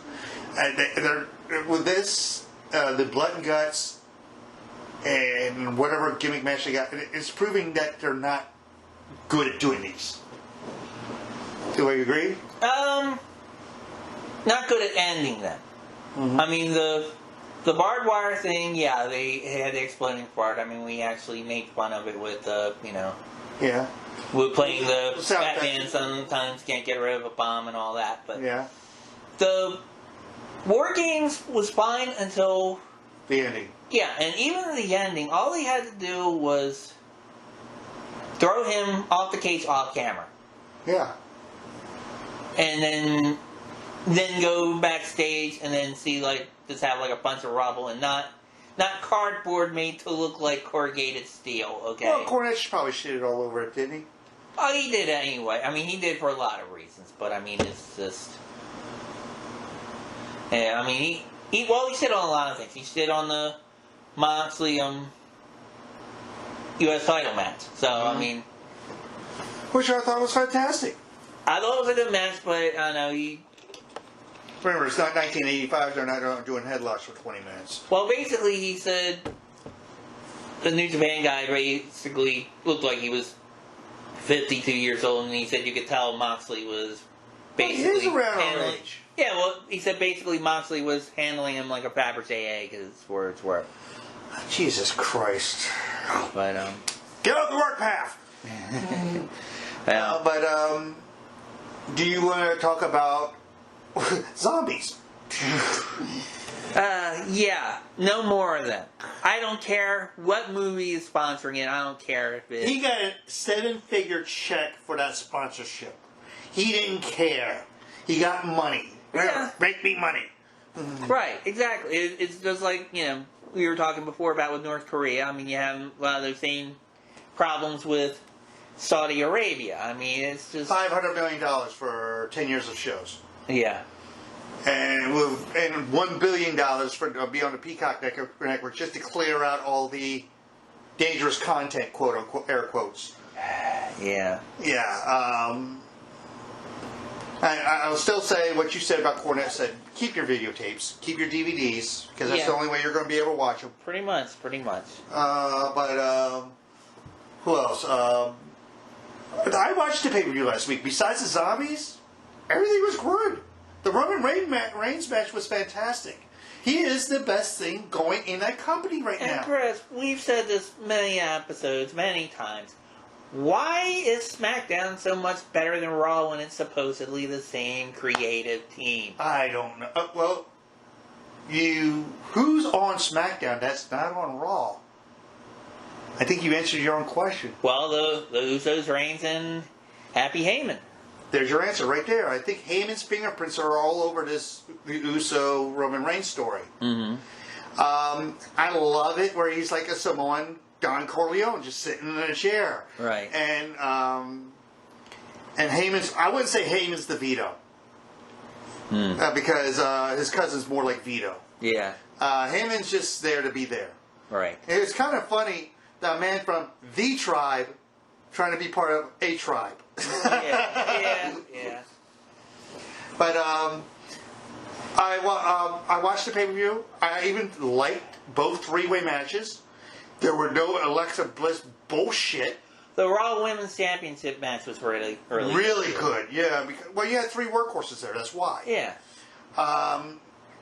They're with this, the blood and guts, and whatever gimmick match they got, it's proving that they're not good at doing these. Do you agree? not good at ending them. I mean, the barbed wire thing, yeah, they had the exploding part. I mean, we actually made fun of it with, Yeah. we're playing the Sound Batman effects. sometimes can't get rid of a bomb and all that. But Yeah. the War Games was fine until... The ending. Yeah, and even in the ending, all they had to do was throw him off the cage off camera. Yeah. And then go backstage and then see, like, just have, like, a bunch of rubble and not cardboard made to look like corrugated steel, okay? Well, Cornette probably shitted all over it, didn't he? Oh, he did anyway. I mean, he did for a lot of reasons, but I mean, it's just... Yeah, I mean, he shit on a lot of things. He shit on the Moxley, U.S. title match. So, I mean... Which I thought was fantastic. I thought it was a good match, but I don't know, Remember, it's not 1985. They're not doing headlocks for 20 minutes. Well, basically, he said the New Japan guy basically looked like he was 52 years old, and he said you could tell Moxley was basically Well, he is around our handling... age. Yeah, well, he said basically Moxley was handling him like a Fabergé egg, his words were. Jesus Christ. But, Get off the work path! well, Do you want to talk about zombies? yeah, no more of them. I don't care what movie is sponsoring it. I don't care if it's... He got a 7-figure check for that sponsorship. He didn't care. He got money. Yeah. Make me money. Right, exactly. It's just like, we were talking before about with North Korea. I mean, you have a lot of those same problems with Saudi Arabia. I mean, it's just... $500 million for 10 years of shows. Yeah. And $1 billion for to be on the Peacock Network just to clear out all the dangerous content, quote unquote, air quotes. Yeah. Yeah. I'll still say what you said about Cornette said. Keep your videotapes, keep your DVDs, because that's the only way you're going to be able to watch them. Pretty much. But who else? I watched the pay-per-view last week. Besides the zombies, everything was good. The Roman Reigns match was fantastic. He is the best thing going in that company right now. And Chris, we've said this many episodes, many times. Why is SmackDown so much better than Raw when it's supposedly the same creative team? I don't know. Who's on SmackDown that's not on Raw? I think you answered your own question. Well, the Usos, Reigns, and Happy Heyman. There's your answer right there. I think Heyman's fingerprints are all over the Uso Roman Reigns story. Mm-hmm. I love it where he's like a Samoan Don Corleone just sitting in a chair. Right. And Heyman's, I wouldn't say Heyman's the Vito. Because his cousin's more like Vito. Yeah. Heyman's just there to be there. Right. And it's kind of funny that a man from the tribe trying to be part of a tribe. Yeah. But I watched the pay-per-view. I even liked both three-way matches. There were no Alexa Bliss bullshit. The Raw Women's Championship match was really good. Yeah, because, you had three workhorses there. That's why. Yeah.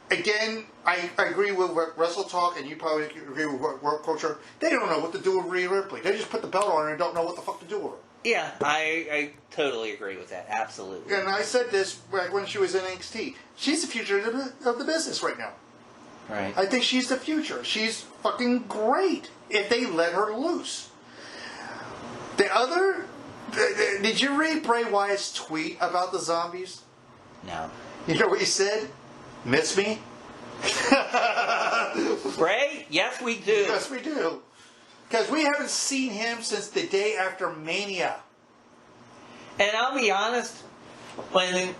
Again, I agree with Wrestle Talk, and you probably agree with World Culture. They don't know what to do with Rhea Ripley. They just put the belt on her and don't know what the fuck to do with her. Yeah, I totally agree with that. Absolutely. And I said this back when she was in NXT. She's the future of the business right now. Right. I think she's the future. She's fucking great if they let her loose. Did you read Bray Wyatt's tweet about the zombies? No. You know what he said? Miss me? Bray? Yes, we do. Yes, we do. Because we haven't seen him since the day after Mania. And I'll be honest, when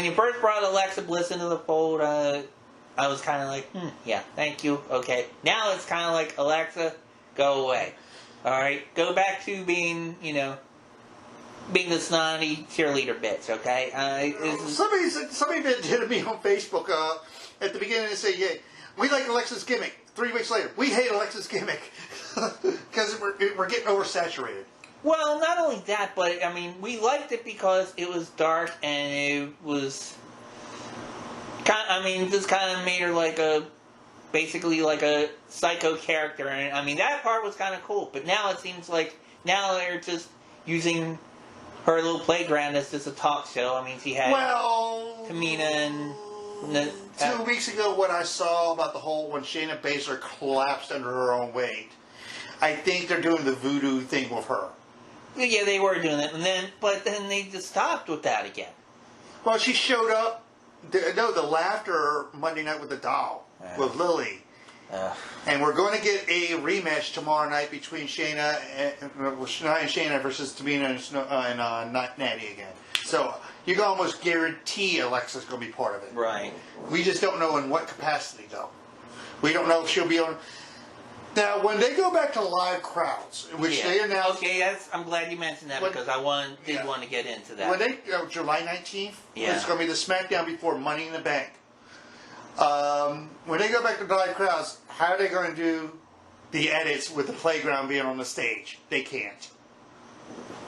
you first brought Alexa Bliss into the fold, I was kind of like, yeah, thank you, okay. Now it's kind of like, Alexa, go away. Alright, go back to being the snotty cheerleader bitch, okay? Somebody did to me on Facebook at the beginning and say, yeah, we like Alexa's gimmick. 3 weeks later, we hate Alexa's gimmick because we're getting oversaturated. Well, not only that, but I mean, we liked it because it was dark and it was Just kind of made her like basically like a psycho character, and I mean that part was kind of cool. But now it seems like now they're just using her little playground as just a talk show. I mean, she had Tamina and 2 weeks ago, what I saw about the whole when Shayna Baszler collapsed under her own weight, I think they're doing the voodoo thing with her. Yeah, they were doing it, but then they just stopped with that again. Well, she showed up. The laughter Monday Night with the Doll with Lily. And we're going to get a rematch tomorrow night between Shayna versus Tamina and Natty again. So you can almost guarantee Alexa's going to be part of it. Right. We just don't know in what capacity, though. We don't know if she'll be on. Now, when they go back to live crowds, which they announced. Okay, I'm glad you mentioned that because I did want to get into that. When they July 19th, it's going to be the SmackDown before Money in the Bank. When they go back to live crowds, how are they going to do the edits with the playground being on the stage? They can't.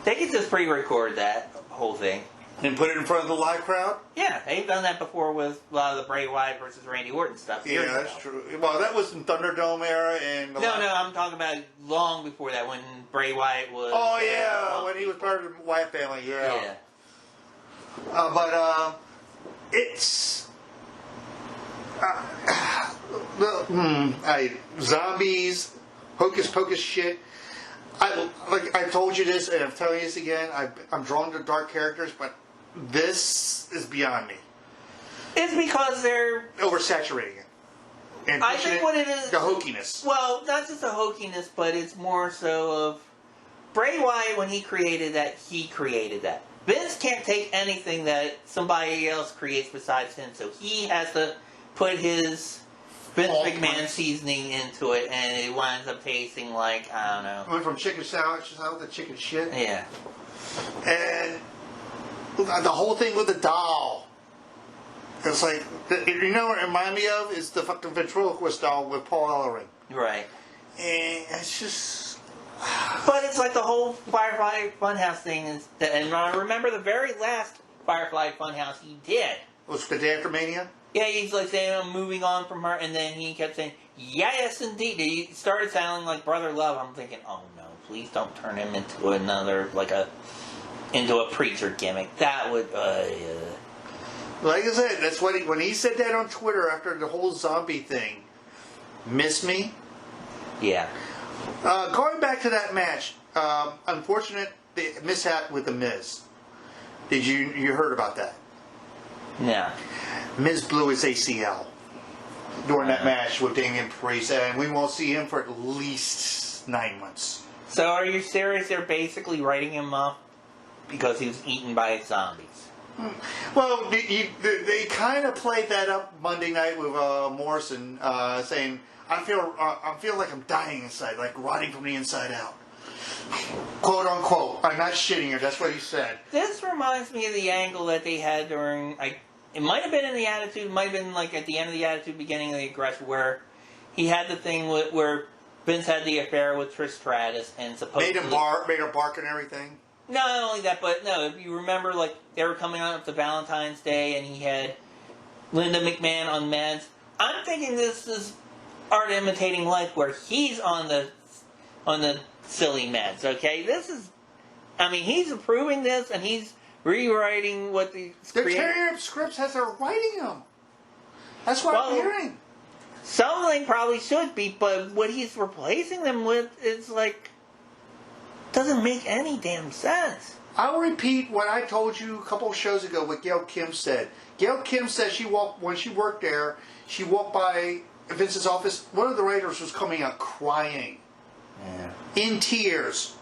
They can just pre-record that whole thing. And put it in front of the live crowd? Yeah, they've done that before with a lot of the Bray Wyatt versus Randy Orton stuff. Yeah, that's true. Well, that was in Thunderdome era. And no, I'm talking about long before that when Bray Wyatt was... Oh, yeah, when he was part of the Wyatt family, yeah. It's... zombies, hocus pocus shit. I told you this, and I'm telling you this again. I'm drawn to dark characters, but this is beyond me. It's because they're oversaturating it. And I think what it is, the hokiness. Well, not just the hokiness, but it's more so of Bray Wyatt when he created that. Vince can't take anything that somebody else creates besides him, so he has to put his Vince McMahon seasoning into it, and it winds up tasting like, I don't know. Went from chicken sandwiches out to chicken shit. Yeah. And the whole thing with the doll. It's like, you know what it reminded me of? Is the fucking ventriloquist doll with Paul Ellering. Right. And it's just... But it's like the whole Firefly Funhouse thing is... And I remember the very last Firefly Funhouse he did. Was the day after Mania? Yeah, he's like saying, I'm moving on from her, and then he kept saying, yes, indeed. He started sounding like Brother Love. I'm thinking, oh no, please don't turn him into another, into a preacher gimmick. That would, Like I said, that's what when he said that on Twitter after the whole zombie thing, miss me? Yeah. Going back to that match, unfortunate mishap with The Miz. Did you heard about that? Yeah. Miz blew his ACL during that match with Damian Priest, and we won't see him for at least 9 months. So are you serious? They're basically writing him off because he was eaten by zombies? Well, they kind of played that up Monday night with Morrison, saying, I feel like I'm dying inside, like rotting from the inside out. Quote unquote. I'm not shitting her. That's what he said. This reminds me of the angle that they had during... It might have been in the Attitude, it might have been at the end of the Attitude, beginning of the Aggression, where he had the thing where Vince had the affair with Trish Stratus and supposedly... Made her bark and everything? Not only that, but no, if you remember, they were coming up to Valentine's Day and he had Linda McMahon on meds. I'm thinking this is Art Imitating Life where he's on the silly meds, okay? This is... he's approving this and he's rewriting what the... They're tearing up scripts as they're writing them. That's what I'm hearing. Something probably should be, but what he's replacing them with is doesn't make any damn sense. I'll repeat what I told you a couple of shows ago what Gail Kim said. Gail Kim said when she worked there, she walked by Vince's office. One of the writers was coming out crying. Yeah. In tears.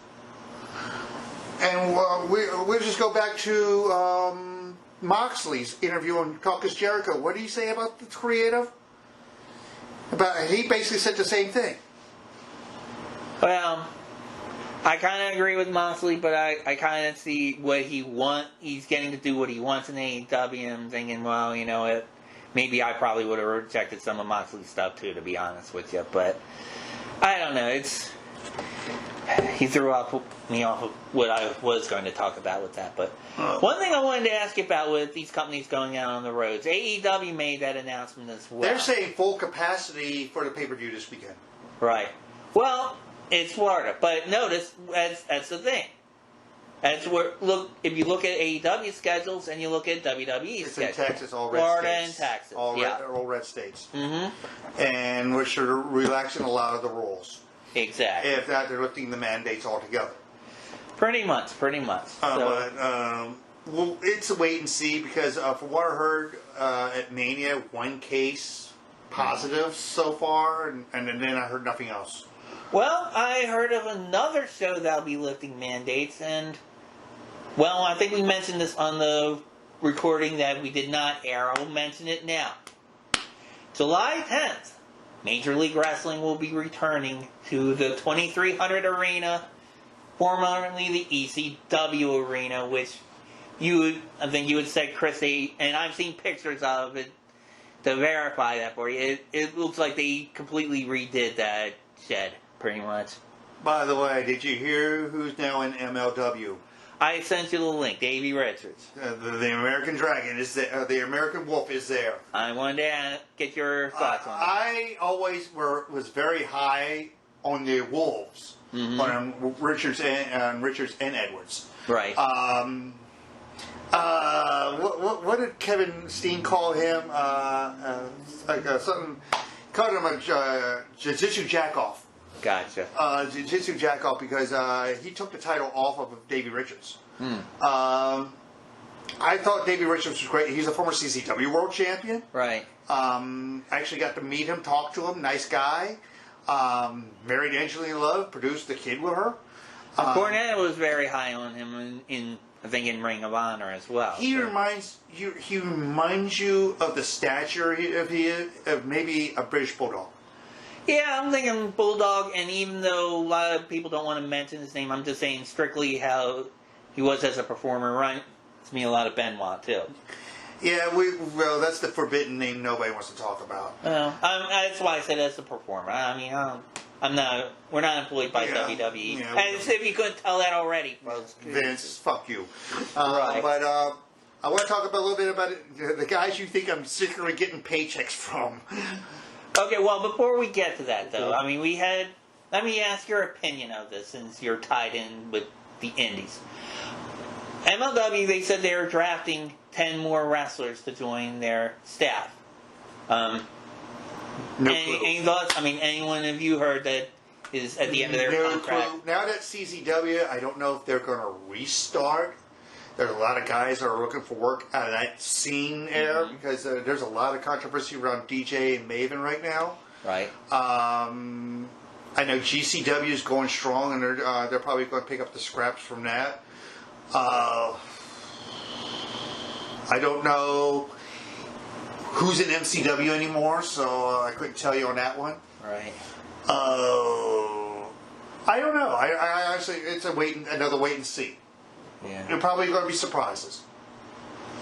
And we'll just go back to Moxley's interview on Talk is Jericho. What did he say about the creative? He basically said the same thing. Well, I kind of agree with Moxley, but I kind of see what he wants. He's getting to do what he wants in AEW, and I'm thinking, well, you know, maybe I probably would have rejected some of Moxley's stuff too, to be honest with you. But I don't know. he threw me off of what I was going to talk about with that. But one thing I wanted to ask you about with these companies going out on the roads, AEW made that announcement as well. They're saying full capacity for the pay-per-view this weekend. Right. Well, it's Florida, but notice that's the thing. That's where if you look at AEW schedules and you look at WWE schedules, in Texas, all red Florida states. and Texas, all red states. Mm-hmm. And we're sort of relaxing a lot of the rules. Exactly. If not, they're lifting the mandates altogether. Pretty much. Well, it's a wait and see because from what I heard at Mania, one case positive so far, and then I heard nothing else. Well, I heard of another show that'll be lifting mandates, and well, I think we mentioned this on the recording that we did not air. I will mention it now. July 10th, Major League Wrestling will be returning to the 2300 Arena, formerly the ECW Arena, which I think you would say, Chris, and I've seen pictures of it to verify that for you. It looks like they completely redid that shed, pretty much. By the way, did you hear who's now in MLW? I sent you the link, Davey Richards. The American Dragon is there. The American Wolf is there. I wanted to get your thoughts on it. I always was very high on the Wolves, on Richards and Edwards. Right. What did Kevin Steen call him? Something. Called him a jiu-jitsu jackoff. Gotcha. Jiu-jitsu jackoff because he took the title off of Davey Richards. I thought Davey Richards was great. He's a former CCW World Champion. Right. I actually got to meet him, talk to him. Nice guy. Married Angelina Love, produced the kid with her. Cornette was very high on him in I think in Ring of Honor as well. He reminds you of the stature of maybe a British Bulldog. Yeah, I'm thinking Bulldog, and even though a lot of people don't want to mention his name, I'm just saying strictly how he was as a performer. Reminds me a lot of Benoit too. Yeah, well, that's the forbidden name nobody wants to talk about. Well, that's why I said as a performer. I mean, I'm not. We're not employed by WWE. Yeah, as if you couldn't tell that already, folks. Vince, fuck you. Right. But I want to talk about a little bit about the guys you think I'm secretly getting paychecks from. Okay, well, before we get to that, though, I mean, let me ask your opinion of this, since you're tied in with the indies. MLW, they said they were drafting 10 more wrestlers to join their staff. No clue. Any thoughts? I mean, anyone of you heard that is at the end of their contract? Clue. Now that CZW, I don't know if they're going to restart. There's a lot of guys that are looking for work out of that scene there because there's a lot of controversy around DJ and Maven right now. Right. I know GCW is going strong, and they're probably going to pick up the scraps from that. I don't know who's in MCW anymore, so I couldn't tell you on that one. Right. I don't know. I actually, it's another wait and see. Yeah. There are probably going to be surprises.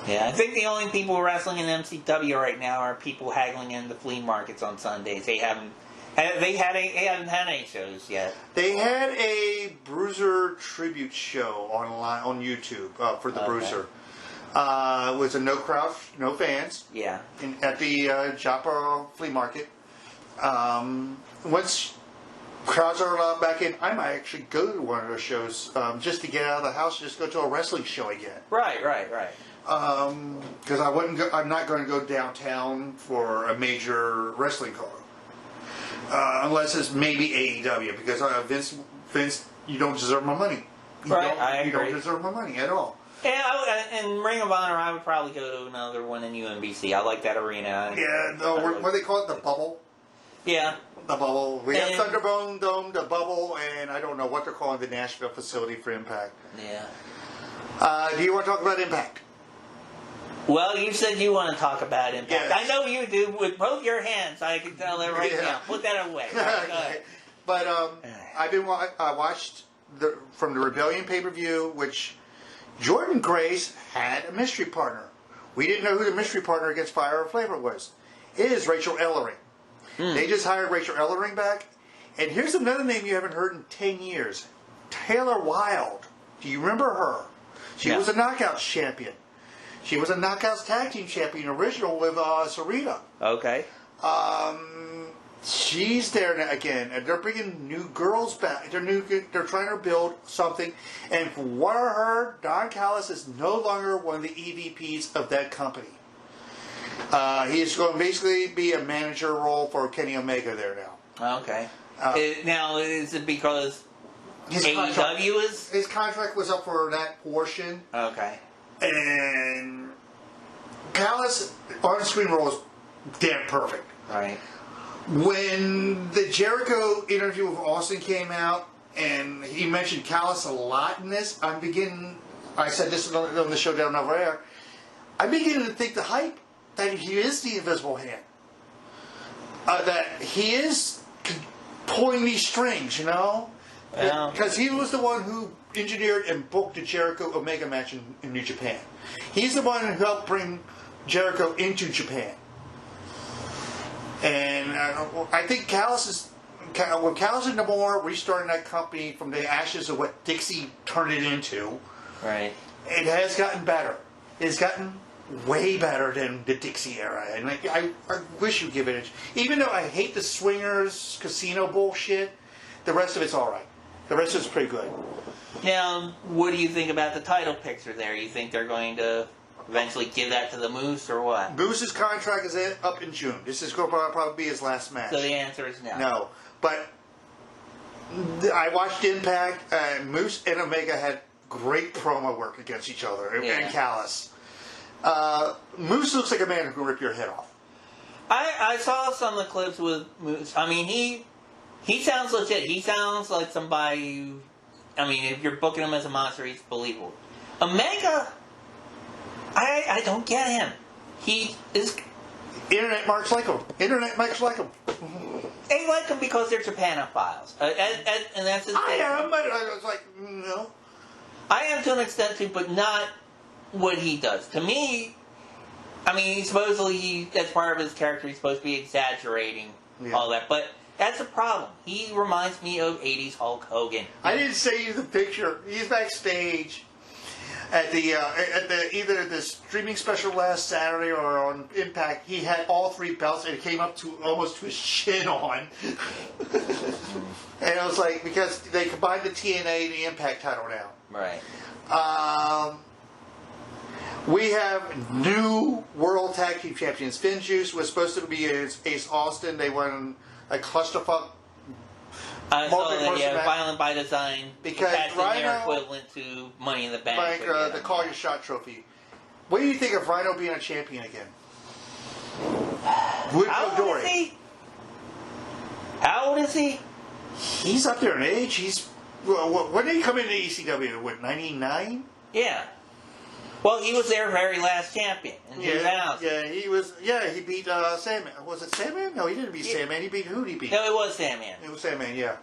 Yeah, I think the only people wrestling in MCW right now are people haggling in the flea markets on Sundays. They haven't had any shows yet. They had a Bruiser tribute show online on YouTube for the Bruiser. It was a no crowd, no fans. Yeah. At the Joppa flea market. Once crowds are allowed back in, I might actually go to one of those shows just to get out of the house, just go to a wrestling show again. Right. Because I'm not going to go downtown for a major wrestling card. Unless it's maybe AEW, because Vince, you don't deserve my money. I agree. You don't deserve my money at all. And in Ring of Honor, I would probably go to another one in UMBC. I like that arena. Yeah, what do they call it? The Bubble? Yeah. The Bubble. We have Thunderdome Dome, the Bubble, and I don't know what they're calling the Nashville facility for Impact. Yeah. Do you want to talk about Impact? Well, you said you want to talk about Impact. Yes. I know you do with both your hands. I can tell that right now. Put that away. Right, go ahead. But I watched from the Rebellion pay-per-view, which Jordan Grace had a mystery partner. We didn't know who the mystery partner against Fire or Flavor was. It is Rachel Ellering. They just hired Rachel Ellering back, And here's another name you haven't heard in 10 years. Taylor Wilde. Do you remember her? She was a Knockouts champion. She was a Knockouts tag team champion original with Sarita. Okay. She's there now again, and they're bringing new girls back. They're trying to build something. And from what I heard, Don Callis is no longer one of the EVPs of that company. He's going to basically be a manager role for Kenny Omega there now. Okay. Now, is it because his AEW is... His contract was up for that portion. Okay. And Callis' on-screen role is damn perfect. Right. When the Jericho interview with Austin came out, and he mentioned Callis a lot in this, I said this on the show down over there, I'm beginning to think the hype that he is the invisible hand. That he is pulling these strings, you know? Because he was the one who engineered and booked the Jericho Omega match in New Japan. He's the one who helped bring Jericho into Japan. And I think with Callis and Namor restarting that company from the ashes of what Dixie turned it into, right? It has gotten better. It's gotten way better than the Dixie era. And I wish you'd give it even though I hate the swingers casino bullshit, the rest of it's alright. The rest of it's pretty good. Now, what do you think about the title picture there? You think they're going to eventually give that to the Moose or what? Moose's contract is up in June. This is going to probably be his last match. So the answer is no. No. But I watched Impact, and Moose and Omega had great promo work against each other, and Callis. Moose looks like a man who can rip your head off. I saw some of the clips with Moose. I mean, he sounds legit. He sounds like somebody who, I mean, if you're booking him as a monster, he's believable. Omega, I don't get him. He is... Internet marks like him. Internet marks like him. They like him because they're Japanophiles. And that's his thing. I am, but I was like, no. I am to an extent too, but not what he does. To me, I mean, supposedly, as part of his character, he's supposed to be exaggerating all that. But that's a problem. He reminds me of 80s Hulk Hogan. I didn't say you the picture. He's backstage at the either the streaming special last Saturday or on Impact. He had all three belts and it came up to almost to his chin on. And I was like, because they combined the TNA and the Impact title now. Right. We have new World Tag Team Champions. Finn Juice was supposed to be Ace Austin. They won a clusterfuck. Violent by Design. Because that's Rhino, in their equivalent to Money in the Bank. The Call Your Shot trophy. What do you think of Rhino being a champion again? How old is he? How old is he? He's up there in age. He's when did he come into ECW? What, 99? Yeah. Well, he was their very last champion in 2000. Yeah, he was. Yeah, he beat Sandman. Was it Sandman? No, he didn't beat Sandman. He beat who did he beat? No, it was Sandman. It was Sandman. Yeah.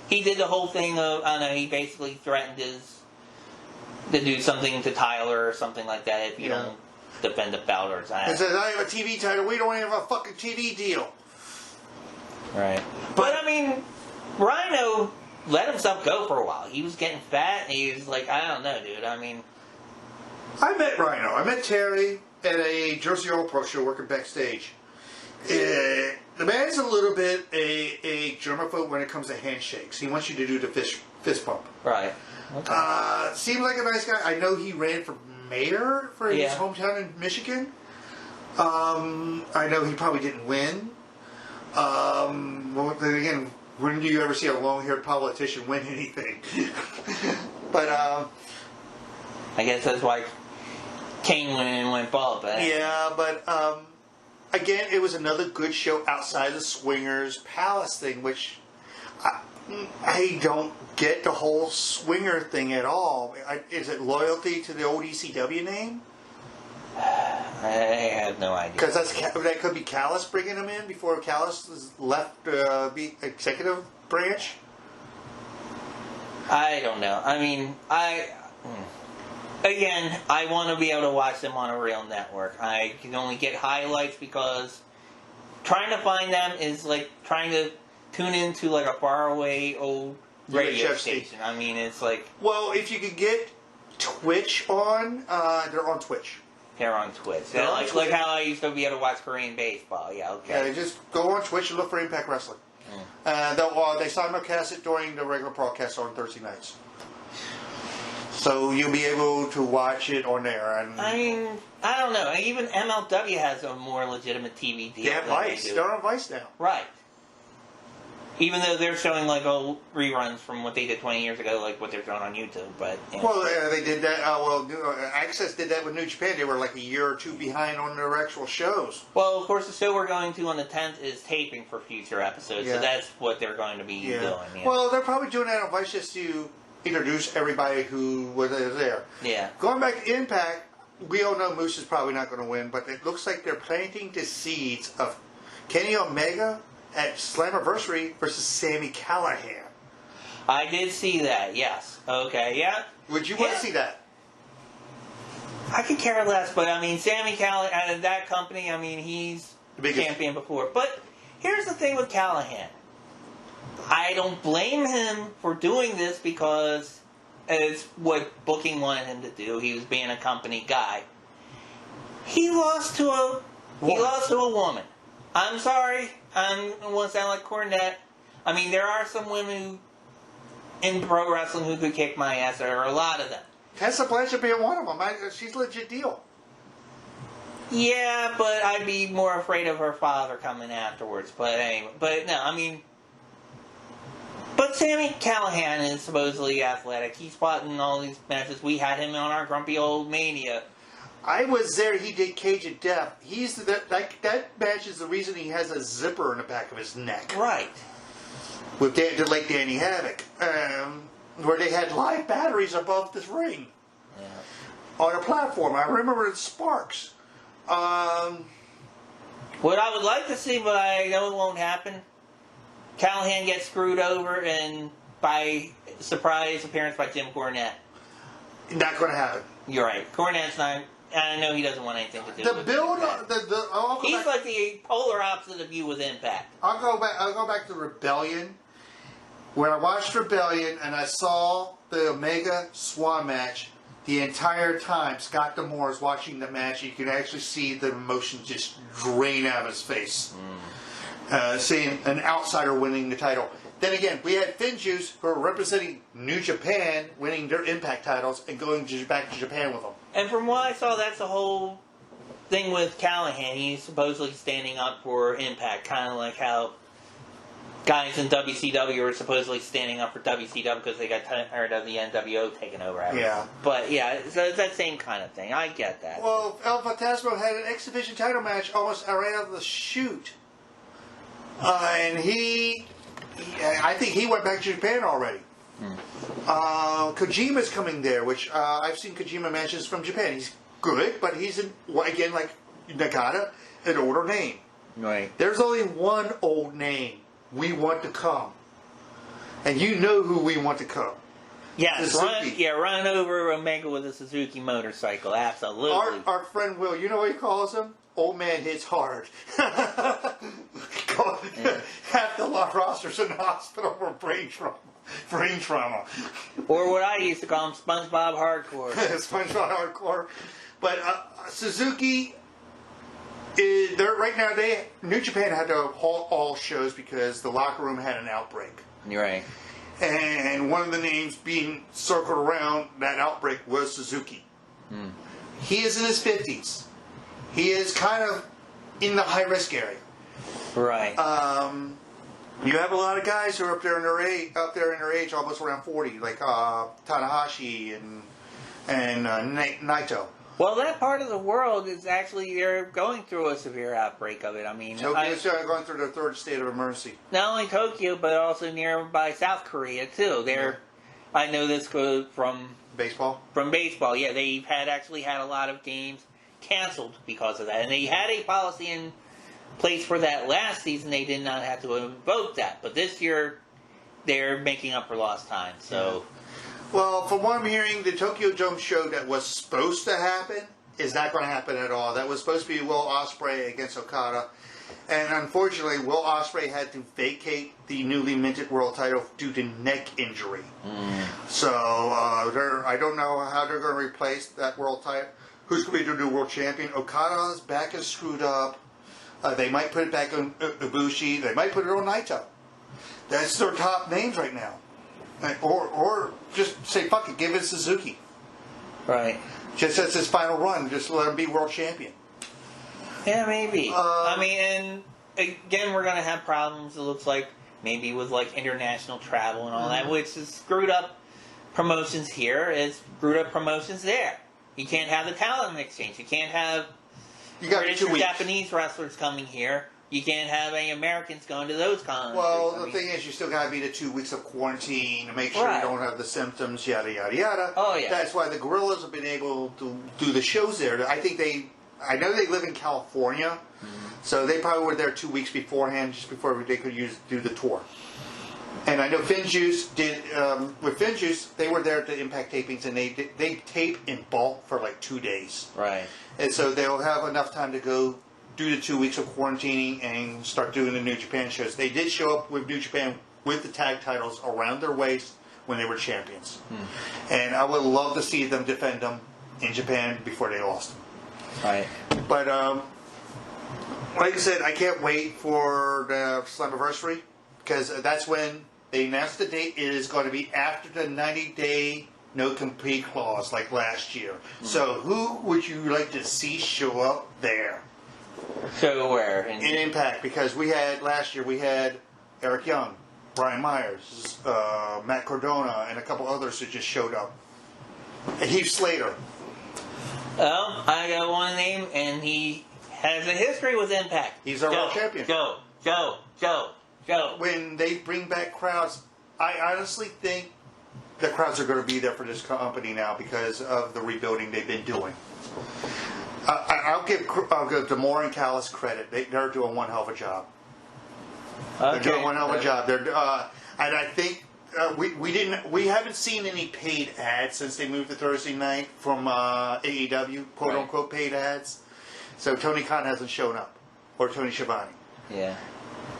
He did the whole thing of, I don't know, he basically threatened to do something to Tyler or something like that if you don't defend the belt or something. He says, I have a TV title. We don't have a fucking TV deal. Right. But I mean, Rhino let himself go for a while. He was getting fat and he was like, I don't know, dude. I mean... I met Rhino. I met Terry at a Jersey Oil Pro show working backstage. The man's a little bit a germaphobe when it comes to handshakes. He wants you to do the fist bump. Right. Okay. Seems like a nice guy. I know he ran for mayor for his hometown in Michigan. I know he probably didn't win. Well, then again, when do you ever see a long-haired politician win anything? But I guess that's why Kane went bald. But yeah, but again, it was another good show outside the Swingers Palace thing, which I don't get the whole swinger thing at all. Is it loyalty to the old ECW name? I have no idea. Because that could be Callis bringing him in before Callis left the executive branch. I don't know. I mean, Again, I want to be able to watch them on a real network. I can only get highlights because trying to find them is like trying to tune into like a faraway old radio UHF station. I mean, it's like... Well, if you could get Twitch on, they're on Twitch. They're on Twitch. They're on like Twitch. how I used to be able to watch Korean baseball. Yeah, okay. Yeah, just go on Twitch and look for Impact Wrestling. They simulcast it during the regular broadcast on Thursday nights. So you'll be able to watch it on there. And I mean, I don't know. Even MLW has a more legitimate TV deal. they have Vice. They're on Vice now. Right. Even though they're showing like old reruns from what they did 20 years ago, like what they're showing on YouTube, but... You know. Well, they did that. Access did that with New Japan. They were like a year or two behind on their actual shows. Well, of course, the show we're going to on the 10th is taping for future episodes, so that's what they're going to be doing. Yeah. Well, they're probably doing that on Vice just to introduce everybody who was there. Yeah. Going back to Impact, we all know Moose is probably not going to win, but it looks like they're planting the seeds of Kenny Omega at Slammiversary versus Sami Callihan. I did see that, yes. Okay, yeah. Would you want to see that? I could care less, but I mean, Sami Callihan, that company, I mean, he's the champion before. But here's the thing with Callihan. I don't blame him for doing this because it's what booking wanted him to do. He was being a company guy. He lost to a woman. I'm sorry. I don't want to sound like Cornette. I mean, there are some women who, in pro wrestling who could kick my ass. There are a lot of them. Tessa Blanchard being one of them. She's a legit deal. Yeah, but I'd be more afraid of her father coming afterwards. But anyway, no, I mean... But Sami Callihan is supposedly athletic. He's fought in all these matches. We had him on our Grumpy Old Mania. I was there. He did Cage of Death. That match is the reason he has a zipper in the back of his neck. Right. With the late Danny Havoc, where they had live batteries above this ring on a platform. I remember it sparks. What I would like to see, but I know it won't happen. Callihan gets screwed over and by surprise appearance by Jim Cornette. Not going to happen. You're right. Cornette's not. I know he doesn't want anything to do with it. He's like the polar opposite of you with Impact. I'll go back to Rebellion. When I watched Rebellion and I saw the Omega Swan match, the entire time Scott D'Amore is watching the match, you can actually see the emotion just drain out of his face. Seeing an outsider winning the title. Then again, we had Finjuice who are representing New Japan winning their Impact titles and going back to Japan with them. And from what I saw, that's the whole thing with Callihan. He's supposedly standing up for Impact, kind of like how guys in WCW are supposedly standing up for WCW because they got tired of the NWO taking over. Yeah. But yeah, so it's that same kind of thing. I get that. Well, El Fantasma had an X-Division title match almost right out of the chute. And I think he went back to Japan already. Kojima's coming there, which I've seen Kojima matches from Japan. He's good, but he's, again, like Nagata, an older name. Right. There's only one old name we want to come. And you know who we want to come. Yes, run over Omega with a Suzuki motorcycle, absolutely. Our friend Will, you know what he calls him? Old man hits hard. Half the roster's in the hospital for brain trauma. Or what I used to call him, SpongeBob Hardcore. SpongeBob Hardcore. But Suzuki, right now, New Japan had to halt all shows because the locker room had an outbreak. You're right. And one of the names being circled around that outbreak was Suzuki. He is in his 50s. He is kind of in the high-risk area. Right. You have a lot of guys who are up there in their age, almost around 40, like Tanahashi and Naito. Well, that part of the world is actually, they're going through a severe outbreak of it. I mean, Tokyo's going through their third state of emergency. Not only Tokyo, but also nearby South Korea, too. I know this from baseball. From baseball, yeah. They've actually had a lot of games canceled because of that. And they had a policy in place for that last season. They did not have to invoke that. But this year, they're making up for lost time. So... Yeah. Well, from what I'm hearing, the Tokyo Dome show that was supposed to happen is not going to happen at all. That was supposed to be Will Ospreay against Okada. And unfortunately, Will Ospreay had to vacate the newly minted world title due to neck injury. So I don't know how they're going to replace that world title. Who's going to be the new world champion? Okada's back is screwed up. They might put it back on Ibushi. They might put it on Naito. That's their top names right now. Or just say, fuck it, give it Suzuki. Right. Just as his final run, just let him be world champion. Yeah, maybe. I mean, and again, we're going to have problems, it looks like, maybe with like international travel and all that, which has screwed up promotions here, it's screwed up promotions there. You can't have the talent exchange. You can't have British or Japanese wrestlers coming here. You can't have any Americans going to those cons. Well, the thing is, you still got to be the 2 weeks of quarantine to make sure you don't have the symptoms, yada, yada, yada. Oh, yeah. That's why the Gorillas have been able to do the shows there. I know they live in California, so they probably were there 2 weeks beforehand, just before they could do the tour. And I know FinJuice did, with FinJuice, they were there at the Impact tapings, and they tape in bulk for like 2 days. Right. And so they'll have enough time to go do the 2 weeks of quarantining and start doing the New Japan shows. They did show up with New Japan with the tag titles around their waist when they were champions. And I would love to see them defend them in Japan before they lost them. Right. But, like I said, I can't wait for the Slammiversary, because that's when they announced the date. It is going to be after the 90-day no-compete clause, like last year. So who would you like to see show up there? So where? In Impact, because last year we had Eric Young, Brian Myers, Matt Cardona, and a couple others who just showed up. Heath Slater. Well, I got one name, and he has a history with Impact. He's our world champion. Go. When they bring back crowds, I honestly think the crowds are going to be there for this company now because of the rebuilding they've been doing. I'll give D'Amore and Callis credit. They're doing one hell of a job. They're doing one hell of a job. And I think we haven't seen any paid ads since they moved to Thursday night from AEW, quote unquote paid ads. So Tony Khan hasn't shown up, or Tony Schiavone. Yeah.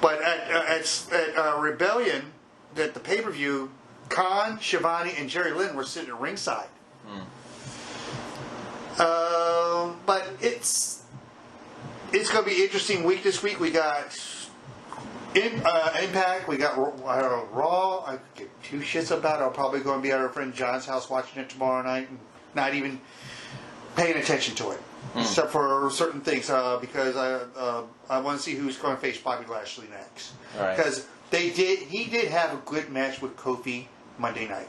But at Rebellion, at the pay-per-view, Khan, Schiavone, and Jerry Lynn were sitting at ringside. But it's going to be an interesting week this week. We got Impact. We got Raw. I could give two shits about it. I'm probably going to be at our friend John's house watching it tomorrow night and not even paying attention to it. Except for certain things, because I want to see who's going to face Bobby Lashley next. Because he did have a good match with Kofi Monday night.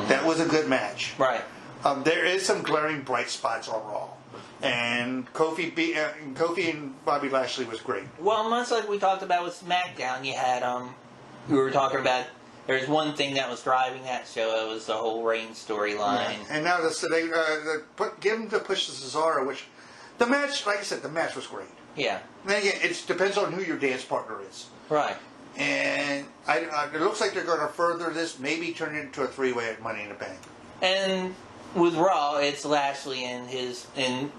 That was a good match. Right. There is some glaring bright spots on Raw, and Kofi and Bobby Lashley was great. Well, much like we talked about with SmackDown, you had we were talking about. There's one thing that was driving that show. It was the whole Reigns storyline. Yeah. And now they give him to push the Cesaro, which the match, like I said, the match was great. Yeah. And then again, it depends on who your dance partner is. Right. And it looks like they're going to further this, maybe turn it into a three-way at Money in the Bank. And with Raw, it's Lashley and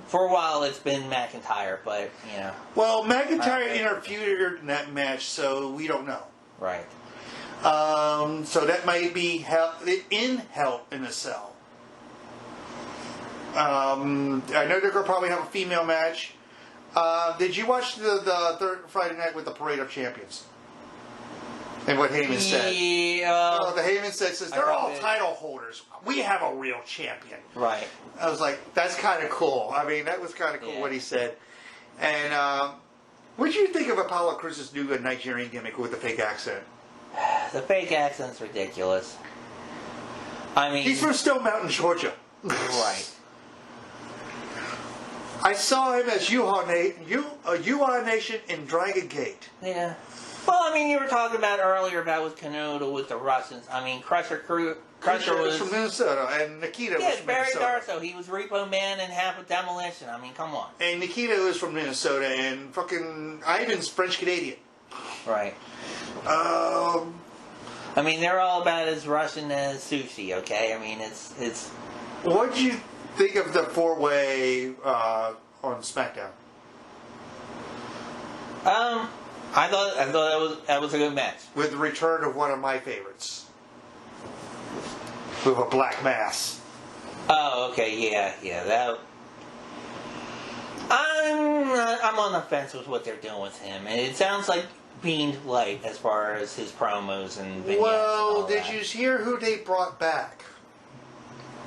for a while it's been McIntyre, but you know. Well, McIntyre interfered in that match, so we don't know. Right. So that might be Hell in a Cell. I know they're going to probably have a female match. Did you watch the third Friday night with the Parade of Champions? And what Heyman said? Yeah. The Heyman says they're all title holders. We have a real champion. Right. I was like, that's kind of cool. I mean, that was kind of cool what he said. And what did you think of Apollo Cruz's new Nigerian gimmick with the fake accent? The fake accent's ridiculous. I mean, he's from Stone Mountain, Georgia. Right. I saw him as U-Haul Nation in Dragon Gate. Yeah. Well, I mean, you were talking about earlier about with Kanoda with the Russians. I mean, Crusher was from Minnesota, and Nikita was from Barry Minnesota. Darso. He was Repo Man and half of Demolition. I mean, come on. And Nikita was from Minnesota, and fucking Ivan's French Canadian. Right. I mean, they're all about as Russian as sushi. Okay. I mean, it's. What did you think of the four-way on SmackDown? I thought that was a good match. With the return of one of my favorites. With a black mass. Oh, okay, yeah, that. I'm on the fence with what they're doing with him, and it sounds like being light as far as his promos and vignettes. Well, and did that. you hear who they brought back?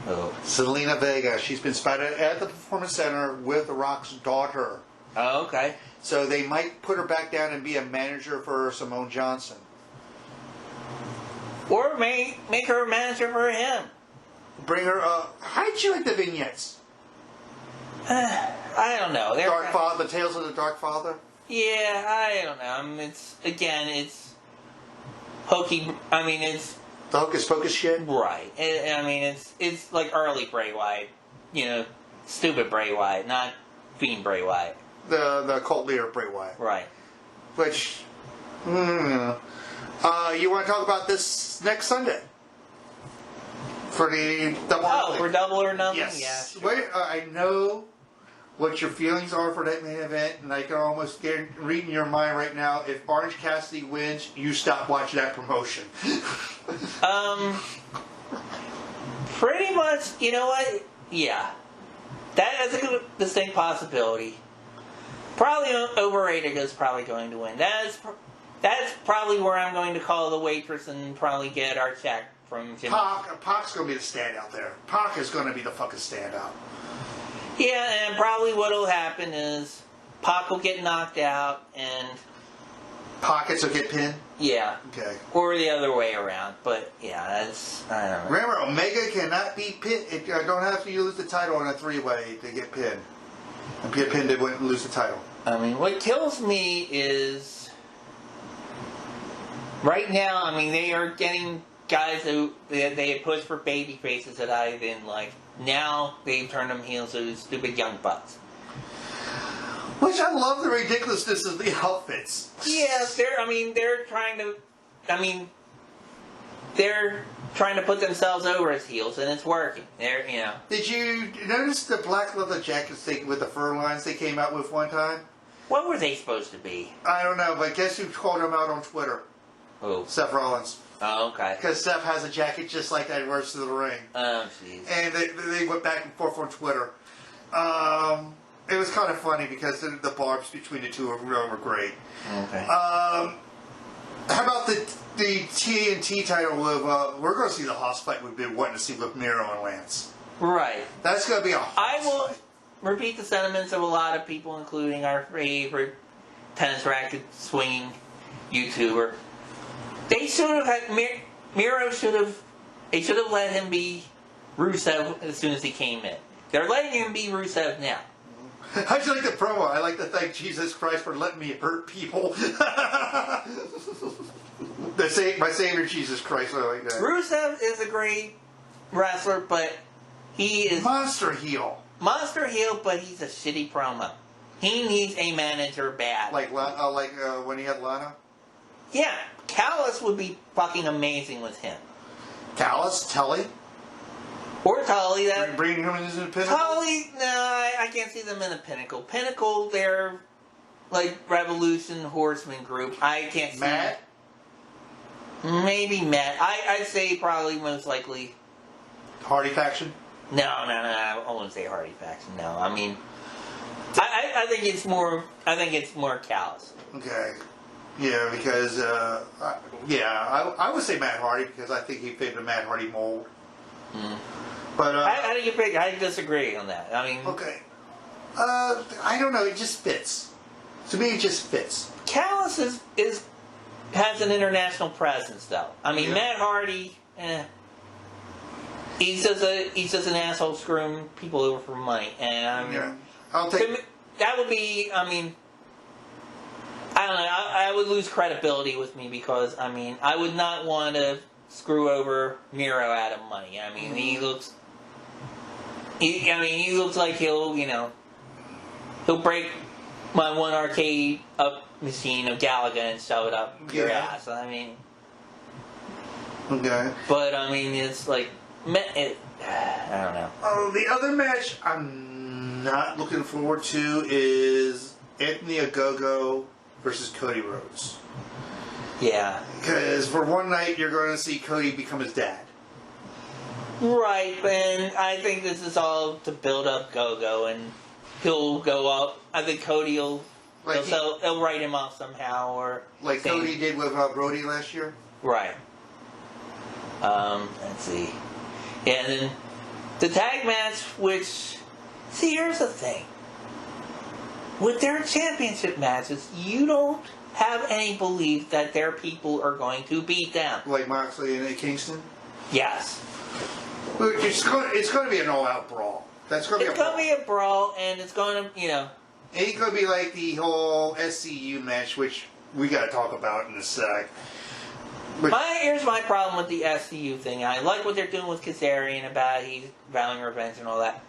Oh. Selena Vega. She's been spotted at the Performance Center with The Rock's daughter. Oh, okay. So they might put her back down and be a manager for Simone Johnson. Or make her a manager for him. Bring her up. How did you like the vignettes? I don't know. Dark Father, the Tales of the Dark Father? Yeah, I don't know. It's hokey. I mean, it's The Hocus Pocus shit? right. It's like early Bray Wyatt. Stupid Bray Wyatt, not Fiend Bray Wyatt. The cult leader Bray Wyatt. Right. Which, you want to talk about this next Sunday? For the Double or Nothing? For Double or Nothing? Yes. Yeah. Sure. Wait, I know what your feelings are for that main event, and I can almost read in your mind right now, if Orange Cassidy wins, you stop watching that promotion. Pretty much, you know what? Yeah. That is a distinct possibility. Probably overrated is probably going to win. That's probably where I'm going to call the waitress and probably get our check from Jim. Pac's going to be the standout there. Pac is going to be the fucking standout. Yeah, and probably what'll happen is Pac will get knocked out and Pockets will get pinned? yeah. Okay. Or the other way around. But yeah, I don't know. Remember, Omega cannot be pinned. I don't have to lose the title in a three-way to get pinned. And get pinned, they wouldn't lose the title. I mean, what kills me is right now, they are getting guys who they had pushed for baby faces that I didn't like. Now they've turned them heels to stupid young bucks. Which I love the ridiculousness of the outfits. Yeah, they're trying to. They're trying to put themselves over as heels, and it's working. Did you notice the black leather jackets with the fur lines they came out with one time? What were they supposed to be? I don't know, but guess who called them out on Twitter? Oh. Seth Rollins. Oh, okay. Because Seth has a jacket just like that, wears to the ring. Oh, jeez. And they went back and forth on Twitter. It was kind of funny because the barbs between the two of them were great. Okay. How about the TNT title of, we're going to see the Hoss fight we've been wanting to see with Miro and Lance. Right. That's going to be a I will repeat the sentiments of a lot of people, including our favorite tennis racket swinging YouTuber. They should have had Miro they should have let him be Rusev as soon as he came in. They're letting him be Rusev now. I just like the promo. I like to thank Jesus Christ for letting me hurt people. My Savior Jesus Christ, I like that. Rusev is a great wrestler, but he is monster heel, but he's a shitty promo. He needs a manager bad. Like when he had Lana. Yeah, Callis would be fucking amazing with him. Callis, Tully. Or Tully. Bringing him into the Pinnacle? Tully, no, I can't see them in the Pinnacle. Pinnacle, they're like Revolution Horseman group. I can't see Matt? Maybe Matt. I'd say probably most likely Hardy faction? No, I wouldn't say Hardy faction, no. I think it's more Callis. Okay. Yeah, because I would say Matt Hardy because I think he fit the Matt Hardy mold. Mm. But how do you pick? I disagree on that. Okay. I don't know. It just fits. To me, it just fits. Callis has an international presence, though. Yeah. Matt Hardy, he's just an asshole screwing people over for money, and yeah. I'll take. That would be. I don't know. I would lose credibility with me because I would not want to screw over Miro out of money. He looks. He looks like he'll break my one arcade up machine of Galaga and shove it up your ass. Okay. But it's like I don't know. Oh, the other match I'm not looking forward to is Anthony Ogogo versus Cody Rhodes. Yeah. Because for one night, you're going to see Cody become his dad. Right, and I think this is all to build up Go-Go, and he'll go up. I think Cody will... Like they'll write him off somehow, or... Like Cody did with Brody last year? Right. Let's see. Yeah, and then the tag match, which... See, here's the thing. With their championship matches, you don't have any belief that their people are going to beat them. Like Moxley and Kingston? Yes. It's going to be an all-out brawl. It's going to be a brawl, and it's going to, It ain't going to be like the whole SCU match, which we got to talk about in a sec. But here's my problem with the SCU thing. I like what they're doing with Kazarian about he's vowing revenge and all that.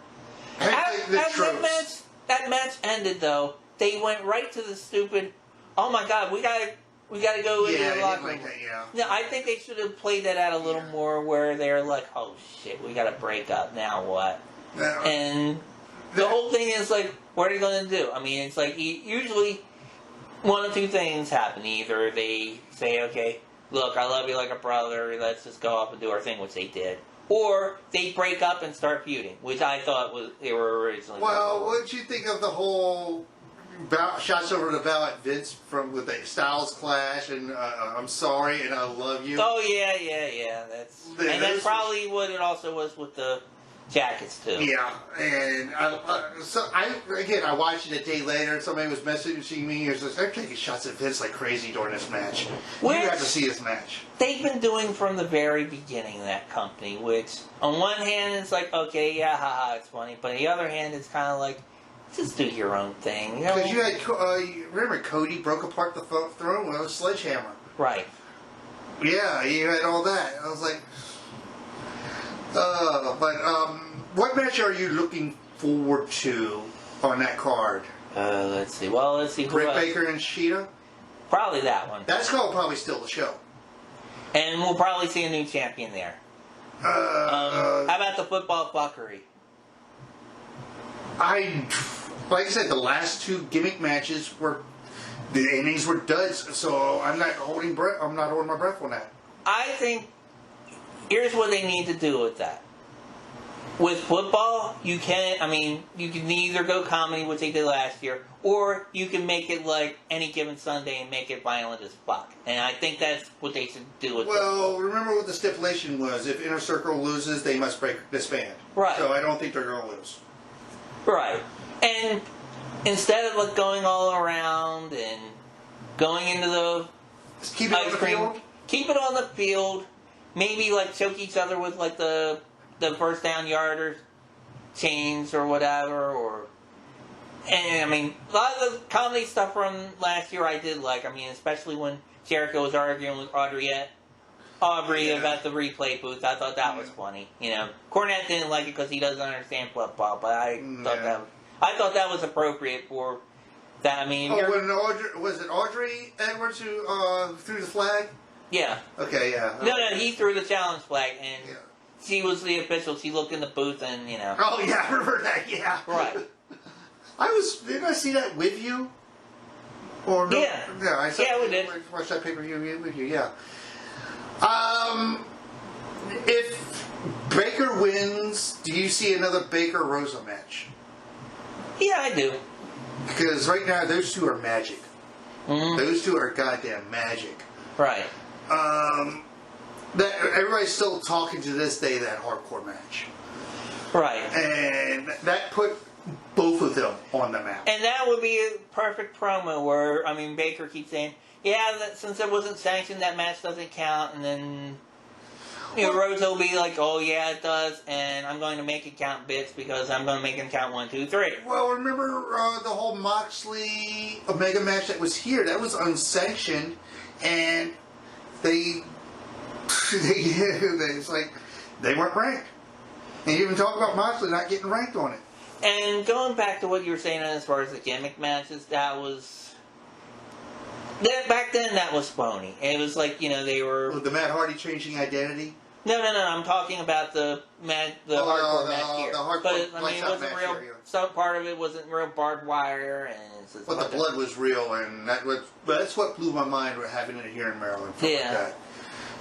That match ended, though. They went right to the stupid, oh my god, we gotta go into the locker room. No, I think they should have played that out a little more, where they're like, oh shit, we gotta break up, now what? And the whole thing is like, what are they gonna do? I mean, it's like, usually one of two things happen. Either they say, okay, look, I love you like a brother, let's just go off and do our thing, which they did. Or they break up and start feuding, which I thought they were originally. Well, what did you think of the whole shots over the bow at Vince with the Styles Clash and I'm sorry and I love you? Oh yeah. That's probably what it also was with the jackets too. Yeah, and I watched it a day later. And somebody was messaging me. He was like, "They're taking shots at Vince like crazy during this match." You have to see this match. They've been doing from the very beginning of that company. Which, on one hand, it's like, okay, yeah, haha, it's funny. But on the other hand, it's kind of like, just do your own thing. Because you had, remember, Cody broke apart the throne with a sledgehammer. Right. Yeah, you had all that. I was like. What match are you looking forward to on that card? Let's see. Well, let's see. Britt Baker and Sheeta? Probably that one. That's probably still the show. And we'll probably see a new champion there. How about the football fuckery? Like I said, the last two gimmick matches the endings were duds, so I'm not holding my breath on that. I think here's what they need to do with that. With football, you can either go comedy, which they did last year, or you can make it like Any Given Sunday and make it violent as fuck. And I think that's what they should do with Well, remember what the stipulation was. If Inner Circle loses, they must disband. Right. So I don't think they're going to lose. Right. And instead of like going all around and going into the keep it on the field? Keep it on the field. Maybe like choke each other with like the first down yarders, chains or whatever, and I mean a lot of the comedy stuff from last year I did like. I mean, especially when Jericho was arguing with Aubrey about the replay booth. I thought that was funny. Cornette didn't like it because he doesn't understand football, but I thought that was appropriate for that. I mean, was it Audrey Edwards who threw the flag? Yeah. Okay, yeah. No, he threw the challenge flag, and she was the official. She looked in the booth, and Oh yeah, I remember that. Yeah. Right. Didn't I see that with you? Or no? Yeah. Yeah, we did. Watch that pay-per-view with you. Yeah. If Baker wins, do you see another Baker Rosa match? Yeah, I do. Because right now those two are magic. Mm-hmm. Those two are goddamn magic. Right. Everybody's still talking to this day that hardcore match. Right. And that put both of them on the map. And that would be a perfect promo where, Baker keeps saying, since it wasn't sanctioned, that match doesn't count. And then, Rosa will be like, oh yeah, it does. And I'm going to make it count, bitch, because I'm going to make it count 1, 2, 3. Well, remember the whole Moxley Omega match that was here? That was unsanctioned. And they weren't ranked. And you even talk about Moxley not getting ranked on it. And going back to what you were saying as far as the gimmick matches, back then that was phony. It was like, they were... The Matt Hardy changing identity? No. I'm talking about the hardcore match here. The hardcore but I mean, it wasn't match real. here, yeah. Some part of it wasn't real barbed wire, and it's just But the blood was real, and that's what blew my mind with having it here in Maryland. Yeah.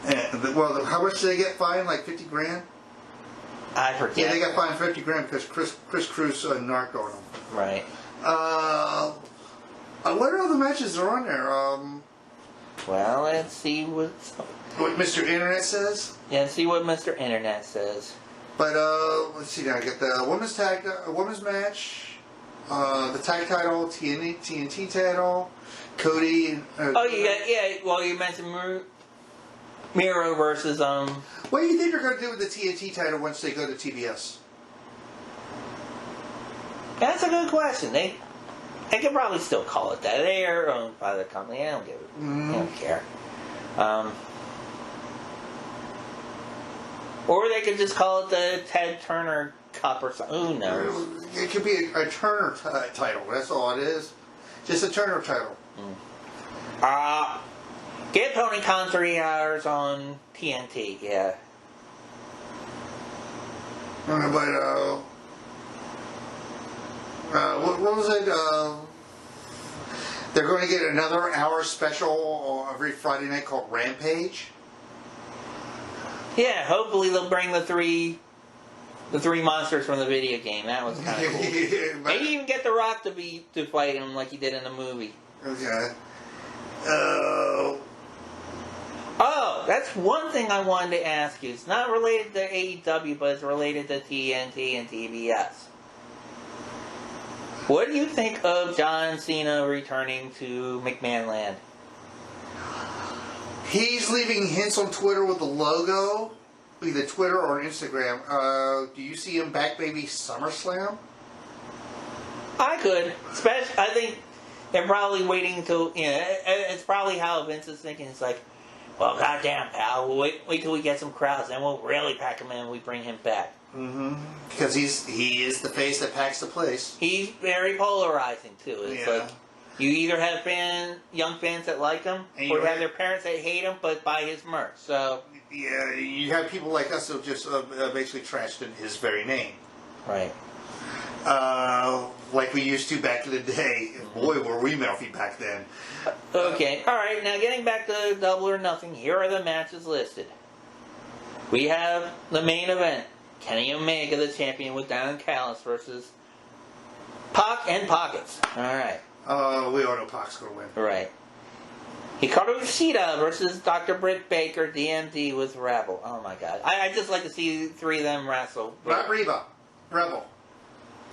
Like that. And how much did they get fined? Like $50,000? I forget. Yeah, they got fined $50,000 because Chris Cruz narked on them. Right. What other matches are on there? Well, let's see what Mr. Internet says. Yeah, see what Mr. Internet says. But let's see now. I get the women's match, the tag title, TNT title, Cody. Well, you mentioned Miro versus What do you think they're going to do with the TNT title once they go to TBS? That's a good question. They could probably still call it that. They are owned by the company. I don't give it. I don't care. Or they could just call it the Ted Turner Cup or something. Who knows? It could be a Turner title. That's all it is. Just a Turner title. Get Tony Khan 3 hours on TNT. Yeah. But what was it? They're going to get another hour special every Friday night called Rampage. Yeah, hopefully they'll bring the three monsters from the video game. That was kind of cool. Maybe even get The Rock to fight him like he did in the movie. Okay. Oh, that's one thing I wanted to ask you. It's not related to AEW, but it's related to TNT and TBS. What do you think of John Cena returning to McMahon Land? He's leaving hints on Twitter with the logo, either Twitter or Instagram. Do you see him back maybe SummerSlam? I could. I think they're probably waiting until, it's probably how Vince is thinking. It's like, well, goddamn, pal, we'll wait till we get some crowds, then we'll really pack him in and we bring him back. Mm-hmm. Because he is the face that packs the place. He's very polarizing, too. It's like, you either have young fans that like him, or you have their parents that hate him but buy his merch. So yeah, you have people like us who just basically trashed in his very name. Right. Like we used to back in the day. Boy, were we mouthy back then. Okay, alright, now getting back to Double or Nothing, here are the matches listed. We have the main event. Kenny Omega, the champion, with Don Callis versus Pac and Pockets. Alright. We all know Pac's going to win. Right. Hikaru Shida versus Dr. Britt Baker, DMD with Rebel. Oh my god. I just like to see three of them wrestle. Rebel.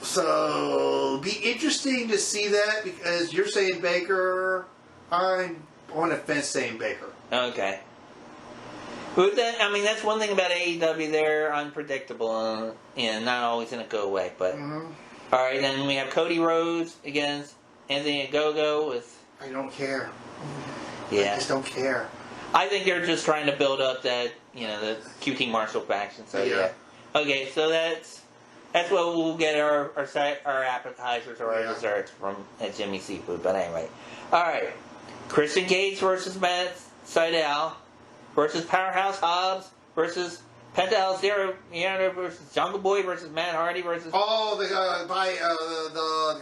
So, be interesting to see that because you're saying Baker. I'm on the fence saying Baker. Okay. But that's one thing about AEW. They're unpredictable and not always going to go away. But alright, then we have Cody Rhodes against Anthony Ogogo with... I don't care. Yeah. I just don't care. I think they're just trying to build up that, the QT Marshall faction. So yeah. Okay, so that's what we'll get our appetizers or our desserts from at Jimmy Seafood. But anyway. Alright. Christian Gage versus Matt Sydal versus Powerhouse Hobbs versus Penta El Zero versus Jungle Boy versus Matt Hardy versus... Oh, the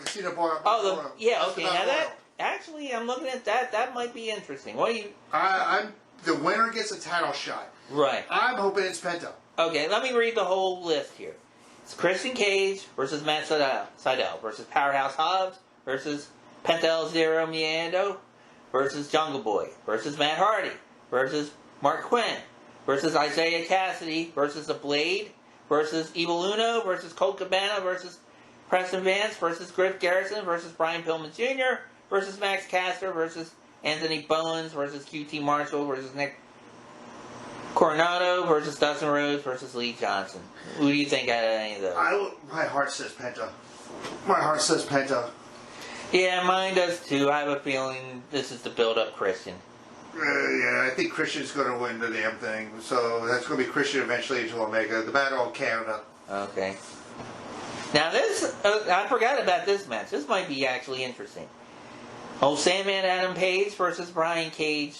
casino bar. Okay. Now that... Actually, I'm looking at that. That might be interesting. What do you... The winner gets a title shot. Right. I'm hoping it's Penta. Okay, let me read the whole list here. It's Christian Cage versus Matt Sydal versus Powerhouse Hobbs versus Penta El Zero Miedo versus Jungle Boy versus Matt Hardy versus Mark Quinn versus Isaiah Cassidy versus The Blade versus Evil Uno versus Colt Cabana versus Preston Vance versus Griff Garrison versus Brian Pillman Jr. versus Max Caster versus Anthony Bowens versus QT Marshall versus Nick Coronado versus Dustin Rhodes versus Lee Johnson. Who do you think out of any of those? My heart says Penta. My heart says Penta. Yeah, mine does too. I have a feeling this is to build up Christian. I think Christian's going to win the damn thing. So that's going to be Christian eventually to Omega. The Battle of Canada. Okay. Now this, I forgot about this match. This might be actually interesting. Old Sandman Adam Page versus Brian Cage.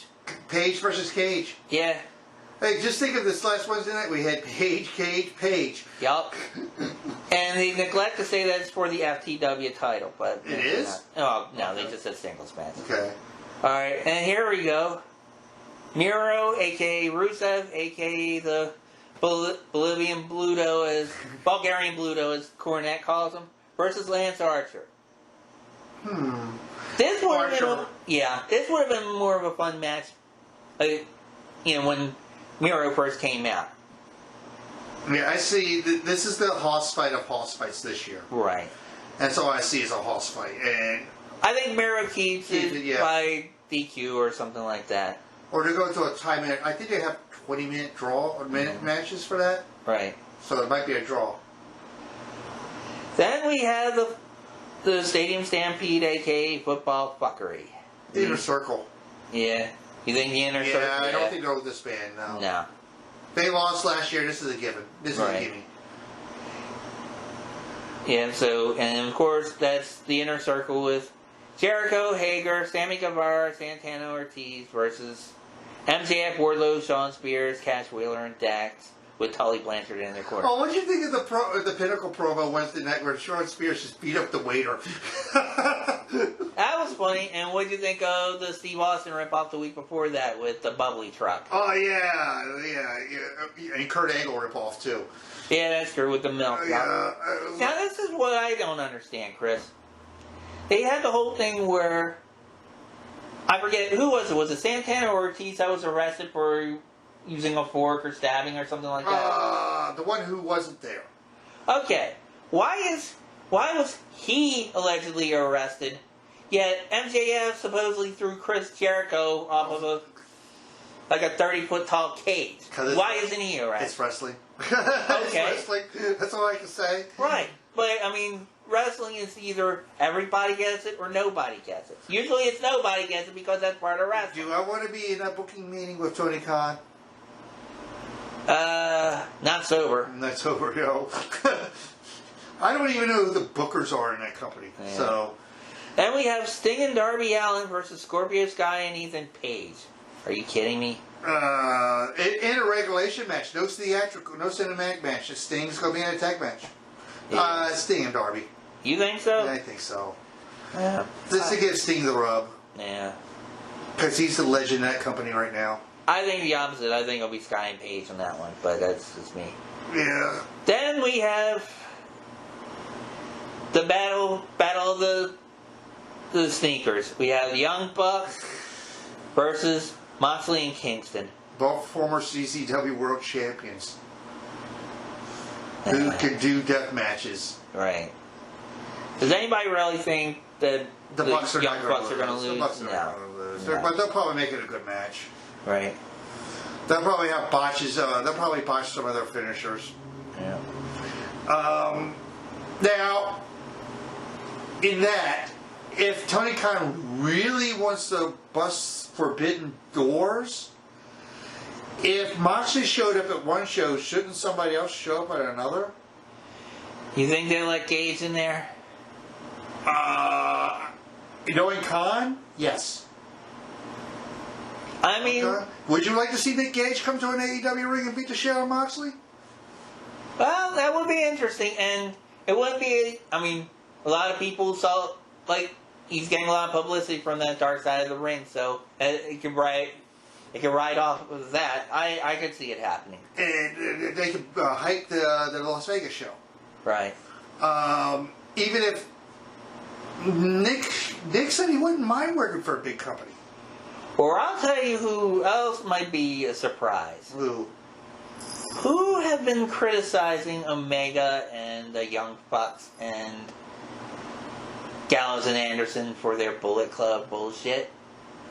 Page versus Cage. Yeah. Hey, just think of this last Wednesday night. We had Gage. Yup. And they neglect to say that it's for the FTW title, but it is. Oh no, they just said singles match. Okay. All right, and here we go. Miro, aka Rusev, aka the Bulgarian Bluto, as Cornette calls him, versus Lance Archer. This would have been, this would have been more of a fun match, when Miro first came out. Yeah, I see. This is the hoss fight of hoss fights this year. Right. That's all I see is a hoss fight, and I think Miro keeps it by DQ or something like that. Or to go to a time limit. I think they have 20-minute draw or minute matches for that. Right. So it might be a draw. Then we have the Stadium Stampede, aka football fuckery. The Inner Circle. Yeah. You think the Inner Circle? Yeah, I don't think they'll disband, no. No. They lost last year. This is a given. This is a gimme. Yeah, and of course, that's the Inner Circle with Jericho, Hager, Sammy Guevara, Santana Ortiz versus MJF, Wardlow, Shawn Spears, Cash Wheeler, and Dax, with Tully Blanchard in their corner. Oh, what did you think of the Pinnacle promo Wednesday night where Shawn Spears just beat up the waiter? That was funny. And what did you think of the Steve Austin ripoff the week before that with the bubbly truck? Oh, yeah. And Kurt Angle ripoff, too. Yeah, that's true, with the milk. Yeah. Now, this is what I don't understand, Chris. They had the whole thing where, I forget, who was it? Was it Santana or Ortiz that was arrested for using a fork or stabbing or something like that? The one who wasn't there. Okay. Why was he allegedly arrested, yet MJF supposedly threw Chris Jericho off of a 30-foot tall cage? Why isn't he arrested? It's wrestling. Okay. It's wrestling. That's all I can say. Right. But, I mean, wrestling is either everybody gets it or nobody gets it. Usually it's nobody gets it because that's part of wrestling. Do I want to be in a booking meeting with Tony Khan? Not sober. Not sober, yo. I don't even know who the bookers are in that company. Yeah. So. Then we have Sting and Darby Allin versus Scorpio Sky and Ethan Page. Are you kidding me? In a regulation match. No theatrical, no cinematic match. Sting's going to be in a tag match. Yeah. Sting and Darby. You think so? Yeah, I think so. Yeah. Just to give Sting the rub. Yeah. Because he's the legend in that company right now. I think the opposite. I think it'll be Sky and Page on that one, but that's just me. Yeah. Then we have the battle of the sneakers. We have the Young Bucks versus Moxley and Kingston. Both former CCW World Champions. Who can do death matches. Right. Does anybody really think that the Young Bucks are going to lose? The Bucks are not going to lose. But they'll probably make it a good match. Right. They'll probably have botches. They'll probably botch some of their finishers. Yeah. Now, in that, if Tony Khan really wants to bust forbidden doors, if Moxley showed up at one show, shouldn't somebody else show up at another? You think they'll let Gage in there? Knowing Khan, yes. I mean... Okay. Would you like to see Nick Gage come to an AEW ring and beat the shit out of Moxley? Well, that would be interesting, and it wouldn't be... I mean, a lot of people saw... he's getting a lot of publicity from that dark side of the ring, so it could ride off of that. I could see it happening. And they could hype the Las Vegas show. Right. Even if Nick said he wouldn't mind working for a big company. Or I'll tell you who else might be a surprise. Who have been criticizing Omega and the Young Bucks and Gallows and Anderson for their Bullet Club bullshit?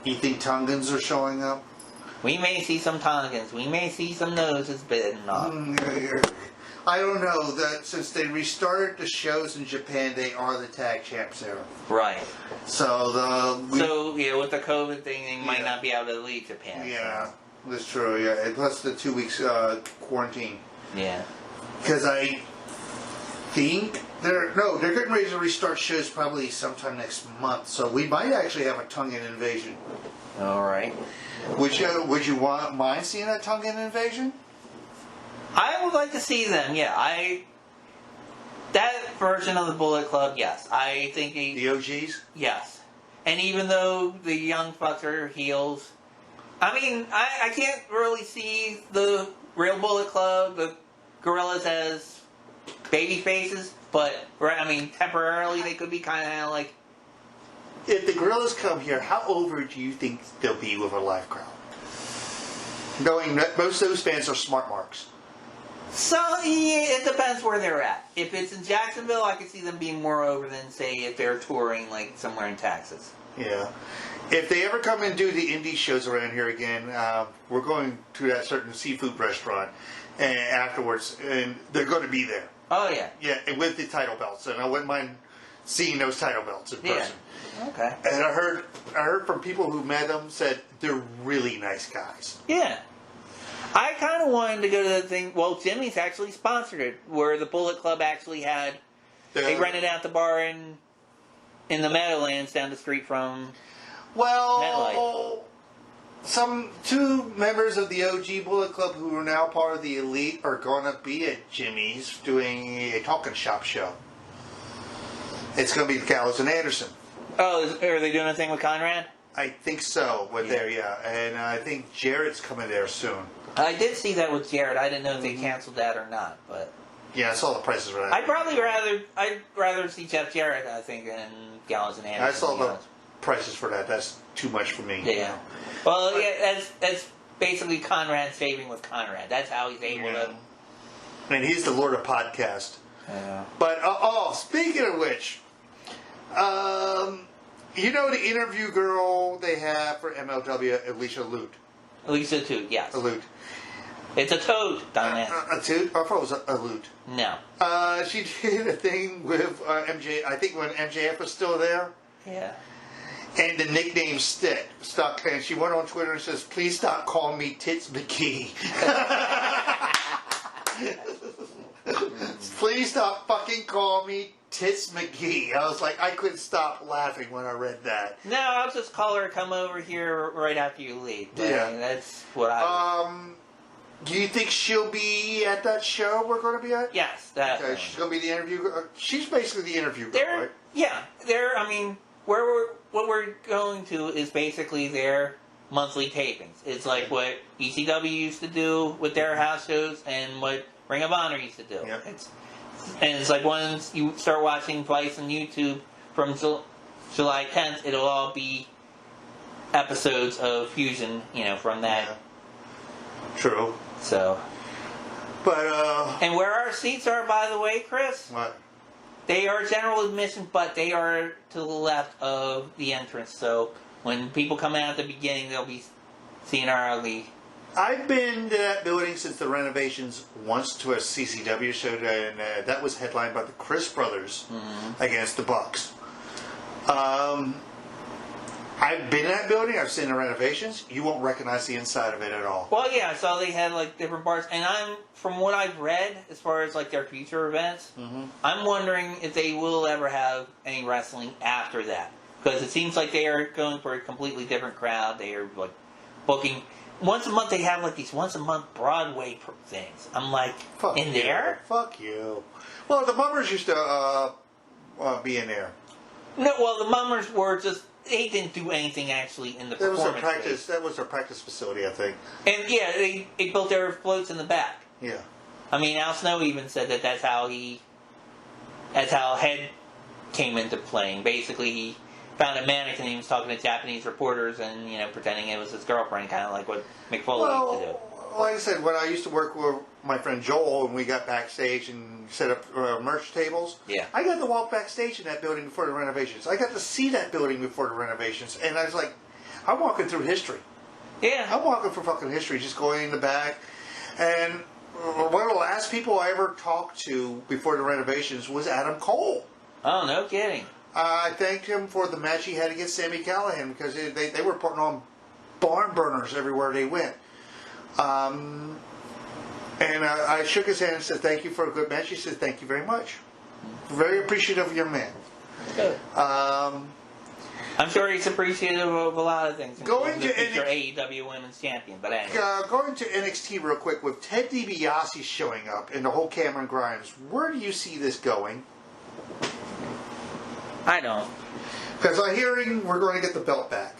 You think Tongans are showing up? We may see some Tongans. We may see some noses bitten off. I don't know. That since they restarted the shows in Japan, they are the tag champs there. Right. So with the COVID thing, they might not be able to leave Japan. Yeah, that's true. Yeah, and plus the 2 weeks quarantine. Yeah. Because I think they're getting ready to restart shows probably sometime next month. So we might actually have a Tongan invasion. All right. Would you mind seeing that Tongan invasion? I would like to see them. Yeah, that version of the Bullet Club. Yes, I think the OGs. Yes, and even though the young fucks are heels, I mean, I can't really see the real Bullet Club, the Gorillas, as baby faces. But I mean, temporarily they could be kind of like. If the Gorillas come here, how over do you think they'll be with a live crowd? Knowing that most of those fans are smart marks. So, yeah, it depends where they're at. If it's in Jacksonville, I could see them being more over than, say, if they're touring, like, somewhere in Texas. Yeah. If they ever come and do the indie shows around here again, we're going to that certain seafood restaurant and afterwards, and they're going to be there. Oh, yeah. Yeah, and with the title belts, and I wouldn't mind seeing those title belts in person. Okay. And I heard from people who met them, said they're really nice guys. Yeah. I kind of wanted to go to the thing. Well, Jimmy's actually sponsored it, where the Bullet Club actually had. They rented out the bar in the Meadowlands down the street from. Well, two members of the OG Bullet Club who are now part of the Elite are going to be at Jimmy's doing a talking shop show. It's going to be Gallows and Anderson. Oh, are they doing a thing with Conrad? I think so. There, yeah, and I think Jarrett's coming there soon. I did see that with Jarrett. I didn't know if they canceled that or not, but yeah, I saw the prices for that. I'd rather see Jeff Jarrett, I think, than Gallows and Anderson. I saw the prices for that. That's too much for me. Yeah. You know? Well, yeah, that's basically Conrad saving with Conrad. That's how he's able to. And he's the Lord of Podcast. Yeah. But speaking of which, you know the interview girl they have for MLW, Alicia Lute. Alicia Toot, yes. A Lute. It's a toad, dumbass. A Toot? I thought it was a Lute. No. She did a thing with MJ. I think when MJF was still there. Yeah. And the nickname stuck. And she went on Twitter and says, "Please stop calling me Tits McGee." Please stop fucking calling me Tits McGee. I was like, I couldn't stop laughing when I read that. No, I'll just call her, come over here right after you leave. Yeah. That's what I do you think she'll be at that show we're going to be at? Yes, definitely. Okay, she's going to be the interview girl. She's basically the interview girl, right? Yeah. I mean, what we're going to is basically their monthly tapings. It's like what ECW used to do with their house shows and what Ring of Honor used to do. Yep. It's like once you start watching Vice on YouTube from July 10th, it'll all be episodes of Fusion, from that. Yeah. True. So. But, And where our seats are, by the way, Chris? What? They are general admission, but they are to the left of the entrance. So when people come out at the beginning, they'll be seeing our ugly. I've been to that building since the renovations once to a CCW show, and that was headlined by the Chris Brothers against the Bucks. I've been in that building. I've seen the renovations. You won't recognize the inside of it at all. Well, yeah, I saw they had like different bars, and from what I've read as far as like their future events, I'm wondering if they will ever have any wrestling after that, because it seems like they are going for a completely different crowd. They are like booking. Once a month, they have like these once a month Broadway things. I'm like, Fuck in you. there? Fuck you. Well, the Mummers used to be in there. No, well, the Mummers were just, they didn't do anything actually in the performance space. That was their practice facility, I think. And yeah, they built their floats in the back. Yeah. I mean, Al Snow even said that's how Head came into playing. Basically, he found a mannequin and he was talking to Japanese reporters and, pretending it was his girlfriend, kind of like what Mick Foley used to do. Like I said, when I used to work with my friend Joel and we got backstage and set up merch tables, I got to walk backstage in that building before the renovations. I got to see that building before the renovations, and I was like, I'm walking through history. Yeah. I'm walking through fucking history, just going in the back. And one of the last people I ever talked to before the renovations was Adam Cole. Oh, no kidding. I thanked him for the match he had against Sami Callihan because they were putting on barn burners everywhere they went. And I shook his hand and said, "Thank you for a good match." He said, "Thank you very much. Very appreciative of your man." Good. I'm sure he's appreciative of a lot of things. Going to future AEW Women's Champion, but anyway. Going to NXT real quick with Ted DiBiase showing up and the whole Cameron Grimes. Where do you see this going? I don't. Because I'm hearing we're going to get the belt back.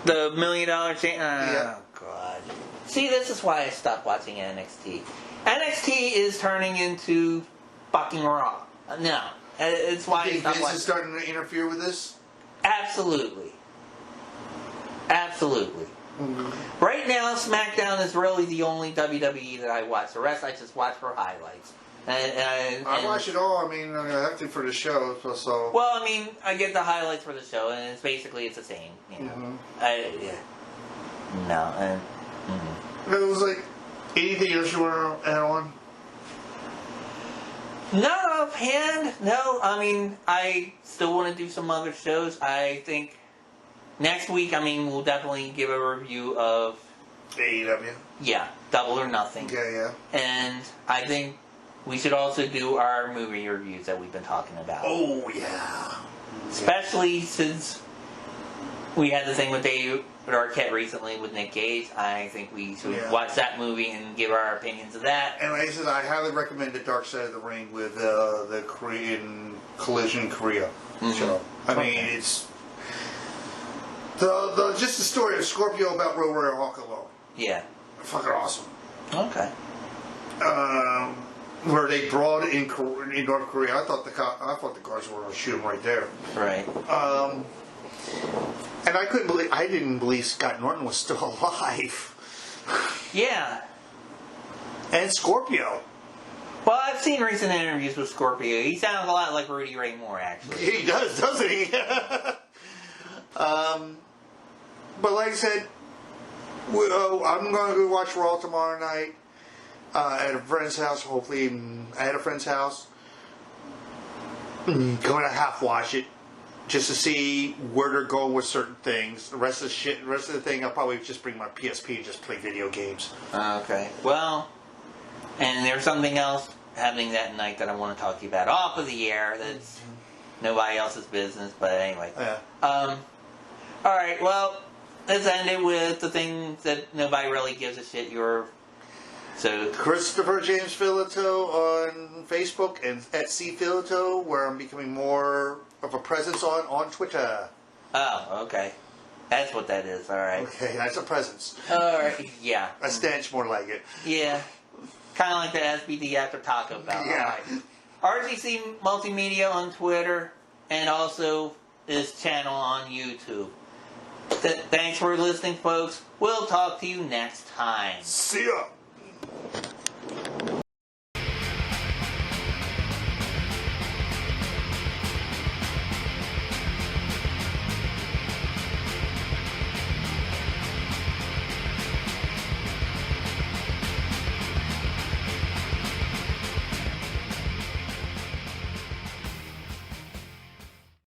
The $1 Million Champion? Yeah. Oh, God. See, this is why I stopped watching NXT. NXT is turning into fucking Raw. No. It's why you think Vince is starting to interfere with this? Absolutely. Absolutely. Mm-hmm. Right now, SmackDown is really the only WWE that I watch. The rest I just watch for highlights. I watch it all. I mean, I have to for the show. So. Well, I mean, I get the highlights for the show, and it's basically the same. You know. Mm-hmm. Yeah. No. Mm-hmm. It was like anything else you want to add on? Not offhand. No. I mean, I still want to do some other shows. I think next week, I mean, we'll definitely give a review of AEW. Yeah, Double or Nothing. Yeah. And I think we should also do our movie reviews that we've been talking about. Oh, yeah. Especially since we had the thing with Davey Richards recently with Nick Gage. I think we should watch that movie and give our opinions of that. And like I said, I highly recommend The Dark Side of the Ring with the Korean Collision Korea show. I mean, it's just the story of Scorpio about Road Hawk alone. Yeah. Fucking awesome. Okay. Where they brought in North Korea, I thought the guards were going to shoot him right there. Right. And I didn't believe Scott Norton was still alive. Yeah. And Scorpio. Well, I've seen recent interviews with Scorpio. He sounds a lot like Rudy Ray Moore, actually. He does, doesn't he? But like I said, I'm going to go watch Raw tomorrow night at a friend's house. Hopefully, at a friend's house. Going to half watch it just to see where they're going with certain things. The rest of the thing, I'll probably just bring my PSP and just play video games. Okay. Well, and there's something else happening that night that I want to talk to you about off of the air. That's nobody else's business, but anyway. Yeah. All right. Well, let's end it with the things that nobody really gives a shit. So Christopher James Filato on Facebook and at C Filato, where I'm becoming more of a presence on Twitter. Oh, okay. That's what that is. All right. Okay, that's a presence. All right. Yeah. A stench, more like it. Yeah. Kind of like the SBD after Taco Bell. Yeah. All right. RGC Multimedia on Twitter and also this channel on YouTube. Thanks for listening, folks. We'll talk to you next time. See ya.